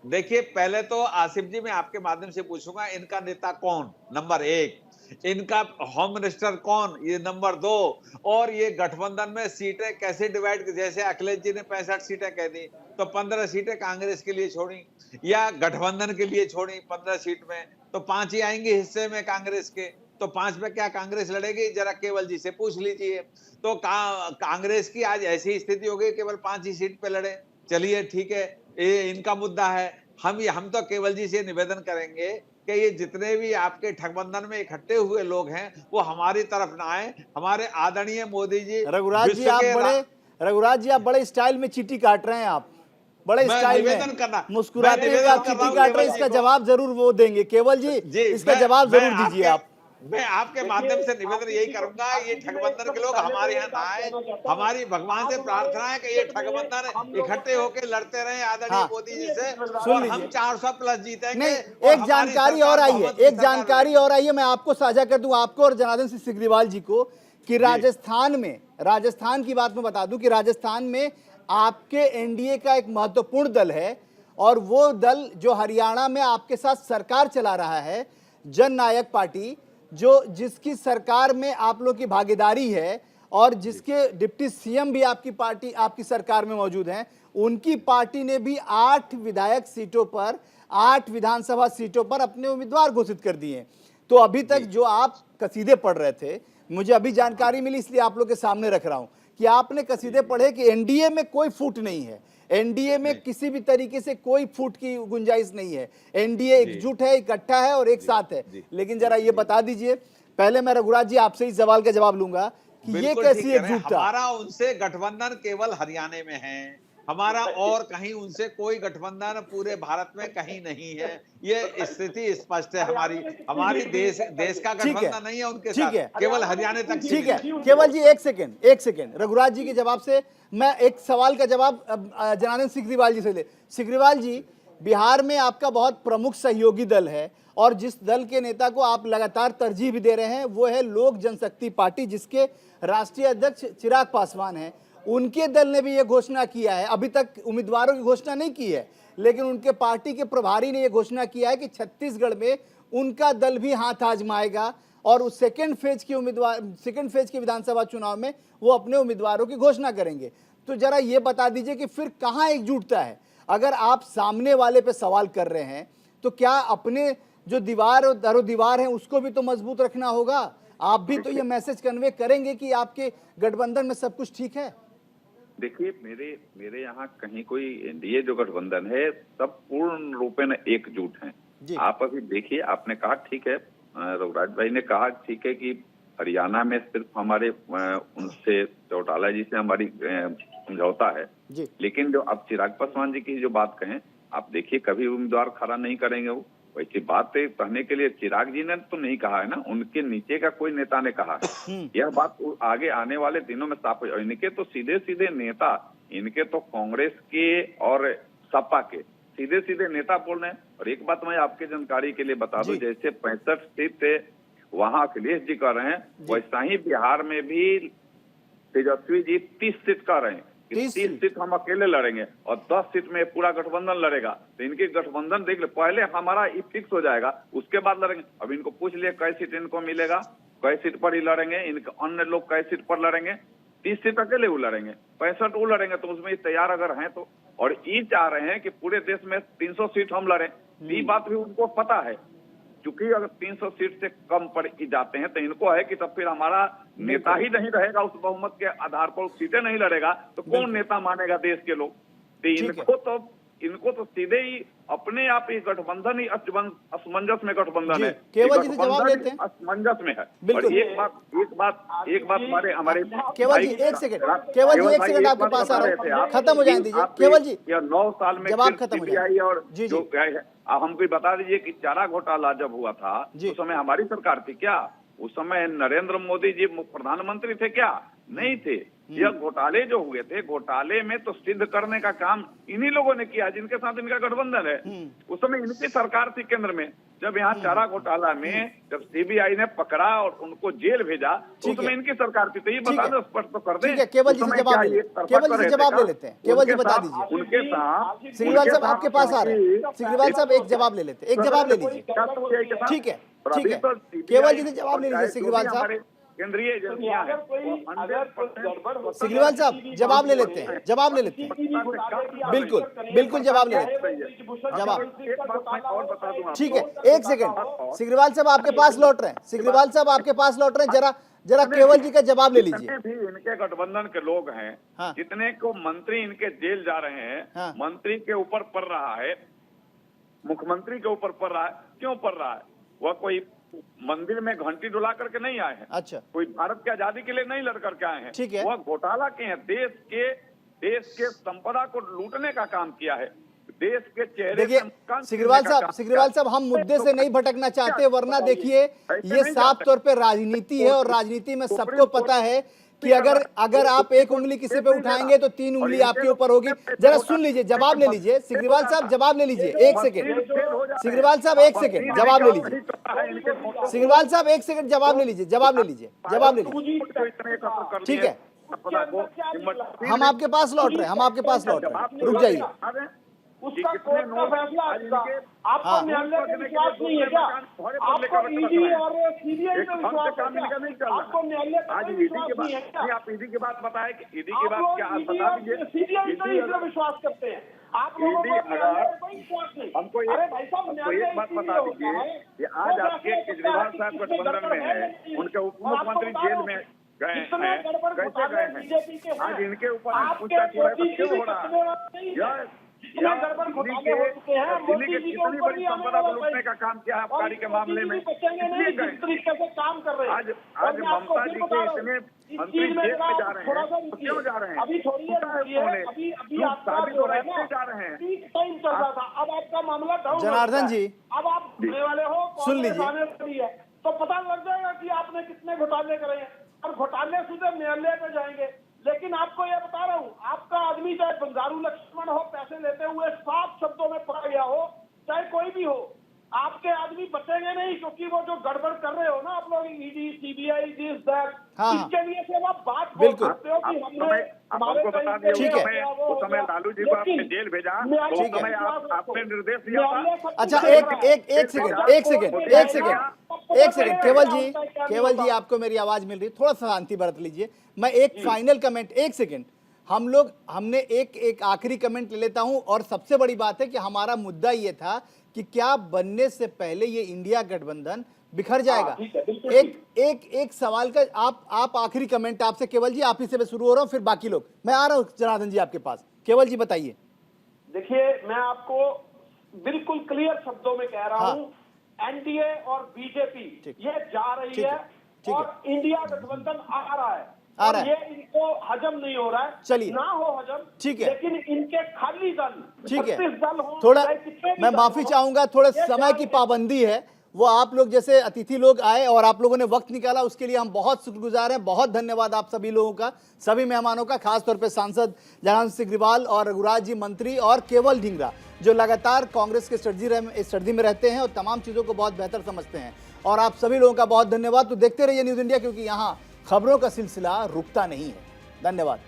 देखिए, पहले तो आसिफ जी मैं आपके माध्यम से पूछूंगा, इनका नेता कौन, नंबर 1, इनका होम मिनिस्टर कौन, ये नंबर 2, और ये गठबंधन में सीटें कैसे डिवाइड, जैसे अखिलेश जी ने 65 सीटें कह दी तो 15 सीटें कांग्रेस के लिए छोड़ी या गठबंधन के लिए छोड़ी 15 सीट में, तो 5 ही आएंगे हिस्से में कांग्रेस के, तो 5 में क्या कांग्रेस लड़ेगी? जरा केवल जी से पूछ लीजिए। तो कांग्रेस की आज ऐसी स्थिति हो गई, केवल 5 ही सीट पे लड़े। चलिए ठीक है, ये इनका मुद्दा है। हम तो केवल जी से निवेदन करेंगे कि ये जितने भी आपके ठगबंधन में इकट्ठे हुए लोग हैं वो हमारी तरफ ना आए। हमारे आदरणीय मोदी जी, रघुराज जी आप बड़े स्टाइल में चीटी काट रहे हैं, आप बड़े स्टाइल में मुस्कुराते हुए आप चीटी काट रहे हैं। इसका जवाब जरूर वो देंगे। केवल जी इसका जवाब जरूर दीजिए आप। मैं आपके माध्यम से निवेदन यही करूंगा, ये ठगबंधन के लोग हमारे यहाँ ना आए। हमारी भगवान से प्रार्थना है कि ये ठगबंधन इकट्ठे होकर लड़ते रहे आदरणीय मोदी जी से, और हम 400 प्लस जीतेंगे। नहीं, एक जानकारी और आई है, मैं आपको साझा कर दूं, आपको और जनार्दन सिंह सिग्रीवाल जी को, कि राजस्थान की बात मैं बता दूं कि राजस्थान में आपके एनडीए का एक महत्वपूर्ण दल है और वो दल जो हरियाणा में आपके साथ सरकार चला रहा है, जन नायक पार्टी, जिसकी सरकार में आप लोग की भागीदारी है और जिसके डिप्टी सीएम भी आपकी सरकार में मौजूद हैं, उनकी पार्टी ने भी 8 विधायक सीटों पर, 8 विधानसभा सीटों पर अपने उम्मीदवार घोषित कर दिए। तो अभी तक जो आप कसीदे पढ़ रहे थे, मुझे अभी जानकारी मिली, इसलिए आप लोग के सामने रख रहा हूं कि आपने कसीदे पढ़े कि एनडीए में कोई फूट नहीं है, एनडीए में किसी भी तरीके से कोई फूट की गुंजाइश नहीं है, एनडीए एकजुट है, इकट्ठा है और एक साथ है। लेकिन जरा ये बता दीजिए, पहले मैं रघुराज जी आपसे इस सवाल का जवाब लूंगा कि ये कैसी एकजुटता? हमारा उनसे गठबंधन केवल हरियाणा में है, हमारा और कहीं उनसे कोई गठबंधन पूरे भारत में कहीं नहीं है। ये स्थिति स्पष्ट है। हमारी देश का गठबंधन नहीं है उनके साथ, केवल हरियाणा तक। ठीक है, केवल जी एक सेकंड रघुराज जी के जवाब से मैं एक सवाल का जवाब जनार्दन सिग्रीवाल जी से ले। सिग्रीवाल जी, बिहार में आपका बहुत प्रमुख सहयोगी दल है और जिस दल के नेता को आप लगातार तरजीह भी दे रहे हैं वो है लोक जनशक्ति पार्टी, जिसके राष्ट्रीय अध्यक्ष चिराग पासवान हैं। उनके दल ने भी ये घोषणा किया है, अभी तक उम्मीदवारों की घोषणा नहीं की है, लेकिन उनके पार्टी के प्रभारी ने यह घोषणा किया है कि छत्तीसगढ़ में उनका दल भी हाथ आजमाएगा और उस सेकेंड फेज के विधानसभा चुनाव में वो अपने उम्मीदवारों की घोषणा करेंगे। तो जरा ये बता दीजिए कि फिर कहां एकजुटता है? अगर आप सामने वाले पे सवाल कर रहे हैं तो क्या अपने जो दीवार और दरोदीवार है उसको भी तो मजबूत रखना होगा? आप भी तो ये मैसेज कन्वे करेंगे कि आपके गठबंधन में सब कुछ ठीक है? देखिए, मेरे यहाँ कहीं कोई एनडीए जो गठबंधन है सब पूर्ण रूपेण एकजुट हैं। आप अभी देखिए, आपने कहा ठीक है, रघुराज भाई ने कहा ठीक है कि हरियाणा में सिर्फ हमारे उनसे चौटाला जी से हमारी समझौता है, लेकिन जो अब चिराग पासवान जी की जो बात कहें, आप देखिए कभी उम्मीदवार खड़ा नहीं करेंगे वो। वैसी बात कहने के लिए चिराग जी ने तो नहीं कहा है ना, उनके नीचे का कोई नेता ने कहा है। यह बात आगे आने वाले दिनों में साफ हो। इनके तो सीधे सीधे नेता, इनके तो कांग्रेस के और सपा के सीधे सीधे नेता बोल रहे हैं। और एक बात मैं आपके जानकारी के लिए बता दूं, जैसे 65 सीट थे वहां अखिलेश जी कर रहे हैं, वैसा ही बिहार में भी तेजस्वी जी 30 सीट कर रहे हैं। 30 सीट हम अकेले लड़ेंगे और 10 सीट में पूरा गठबंधन लड़ेगा। तो इनके गठबंधन देख ले, पहले हमारा ये फिक्स हो जाएगा, उसके बाद लड़ेंगे। अब इनको पूछ लिए कै सीट इनको मिलेगा, कै सीट पर ही लड़ेंगे, इनके अन्य लोग कै सीट पर लड़ेंगे। 30 सीट अकेले वो लड़ेंगे, 65 वो लड़ेंगे। तो उसमें तैयार अगर हैं तो, और ये चाह रहे हैं कि पूरे देश में 300 सीट हम लड़ें। ये बात भी उनको पता है, क्योंकि अगर 300 सीट से कम पर जाते हैं तो इनको है कि तब फिर हमारा नेता ही नहीं रहेगा उस बहुमत के आधार पर, सीटें नहीं लड़ेगा तो कौन नेता मानेगा देश के लोग। तो इनको तो सीधे ही अपने आप ही गठबंधन ही असमंजस में गठबंधन है, केवल जी से जवाब लेते हैं, असमंजस में है। बिल्कुल। और एक बात हमारे केवल जी एक सेकंड, केवल जी एक सेकंड आपके पास आ रहा हूं, खत्म हो जाने दीजिए केवल जी, या 9 साल में जवाब खत्म हो जाए। और जो आप हमको बता दीजिए कि चारा घोटाला जब हुआ था उस समय हमारी सरकार थी क्या? उस समय नरेंद्र मोदी जी प्रधानमंत्री थे क्या? नहीं थे। यह घोटाले जो हुए थे, घोटाले में तो सिद्ध करने का काम इन्हीं लोगों ने किया जिनके साथ इनका गठबंधन है। उस समय इनकी सरकार थी केंद्र में, जब यहाँ चारा घोटाला में जब सीबीआई ने पकड़ा और उनको जेल भेजा तो उसमें इनकी सरकार थी। तो ये बता दो, स्पष्ट तो कर दें। केवल जी से जवाब ले लेते हैं, केवल जी बता दीजिए। उनके साथ सिग्रीवाल साहब आपके पास आ रहे हैं, सिग्रीवाल साहब एक जवाब ले लेते हैं, एक जवाब ले लीजिए। ठीक है केवल जी से जवाब ले लीजिए सिग्रीवाल साहब। केंद्रीय एजेंसियां हैं, सिग्रीवाल साहब जवाब ले लेते हैं, जवाब ले लेते हैं, बिल्कुल जवाब ले लेते हैं, जवाब। और बता दूं ठीक है, एक सेकंड सिग्रीवाल साहब आपके पास लौट रहे हैं, सिग्रीवाल साहब आपके पास लौट रहे हैं, जरा केवल जी का जवाब ले लीजिए। जितने भी इनके गठबंधन के लोग हैं, जितने को मंत्री इनके जेल जा रहे हैं, मंत्री के ऊपर पड़ रहा है, मुख्यमंत्री के ऊपर पड़ रहा है, क्यों पड़ रहा है? वह कोई मंदिर में घंटी डुला करके नहीं आए हैं, अच्छा, कोई भारत की आजादी के लिए नहीं लड़ करके आए हैं। ठीक है, वह घोटाला के हैं, देश के संपदा को लूटने का काम किया है, देश के चेहरे। देखिए सिग्रीवाल साहब हम मुद्दे से नहीं भटकना चाहते, वरना देखिए ये साफ तौर पे राजनीति है और राजनीति में सबको पता है कि अगर आप एक उंगली किसी पे उठाएंगे तो 3 उंगली आपके ऊपर होगी। जरा सुन लीजिए, जवाब ले लीजिए सिग्रीवाल साहब, जवाब ले लीजिए, एक सेकंड सिग्रीवाल साहब, एक सेकंड जवाब ले लीजिए, सिग्रीवाल साहब एक सेकंड जवाब ले लीजिए, जवाब ले लीजिए। ठीक है, हम आपके पास लौट रहे हैं, रुक जाइए। उसका कोर्ट का फैसला आएगा। आपको न्यायालय पे विश्वास नहीं है क्या? आपको ईडी और सीबीआई पे विश्वास है क्या? आपको न्यायालय पे विश्वास नहीं है क्या? आप ईडी की बात बताएं कि ईडी की बात क्या बता दीजिए। सीबीआई पे इसमें विश्वास करते हैं आप लोगों को, न्यायालय पे कोई विश्वास नहीं। हमको एक बात बता दीजिए कि आज आपके केजरीवाल साहब गठबंधन में है, उनके उप मुख्यमंत्री जेल में गए हैं, कैसे गए हैं? आज इनके ऊपर पूछताछ क्यों हो रहा है? दिल्ली के कितनी बड़ी संपदा को लूटने का काम किया है आबकारी के मामले में, जिस तरीके से काम कर रहे हैं। आज ममता जी के इतने मंत्री जेल में जा रहे हैं, क्यों जा रहे हैं? अभी थोड़ी अभी आपका जो है ना पीक टाइम चल रहा था, अब आपका मामला डाउन। जनार्दन जी अब आप घूमने वाले हो, सुन लीजिए, तो पता लग जाएगा कि आपने कितने घोटाले करे हैं, और घोटाले सीधे न्यायालय पे जाएंगे। लेकिन आपको यह बता रहा हूँ, आपका आदमी चाहे बंगारू लक्ष्मण हो, पैसे लेते हुए साफ शब्दों में पकड़ा गया हो, चाहे कोई भी हो, आपके आदमी बचेंगे नहीं, क्योंकि वो जो गड़बड़ कर रहे हो ना आप लोग, ईडी सीबीआई दिस दैट, इसके लिए से आप बात बोल सकते हो कि हमने आपको बता दिया उस समय लालू जी को आपने जेल भेजा, तो उस समय आपने निर्देश दिया था। अच्छा एक सेकंड केवल जी आपको मेरी आवाज मिल रही, थोड़ा सा शांति बरत लीजिए। मैं एक फाइनल कमेंट, एक सेकंड, हमने एक आखिरी कमेंट ले लेता हूं। और सबसे बड़ी बात है कि हमारा मुद्दा ये था कि क्या बनने से पहले ये इंडिया गठबंधन बिखर जाएगा। एक सवाल का आप आखिरी कमेंट आपसे, केवल जी आप ही से मैं शुरू हो रहा हूं, फिर बाकी लोग। मैं आ रहा हूं जनार्दन जी आपके पास। केवल जी बताइए। देखिए मैं आपको बिल्कुल क्लियर शब्दों में कह रहा हूं, एनडीए और बीजेपी ये जा रही है और इंडिया गठबंधन आ रहा है, और ये इनको हजम नहीं हो रहा है। चलिए ना हो हजम, ठीक है, लेकिन इनके खाली दल, ठीक है, दल हो, थोड़ा मैं माफी चाहूंगा, थोड़ा समय की पाबंदी है, वो आप लोग जैसे अतिथि लोग आए और आप लोगों ने वक्त निकाला, उसके लिए हम बहुत शुक्रगुजार हैं। बहुत धन्यवाद आप सभी लोगों का, सभी मेहमानों का, खासतौर पे सांसद जनार्दन सिग्रीवाल और रघुराज जी मंत्री और केवल ढींगरा जो लगातार कांग्रेस के सर्दी में रहते हैं और तमाम चीज़ों को बहुत बेहतर समझते हैं। और आप सभी लोगों का बहुत धन्यवाद। तो देखते रहिए न्यूज़ इंडिया, क्योंकि यहाँ खबरों का सिलसिला रुकता नहीं है। धन्यवाद।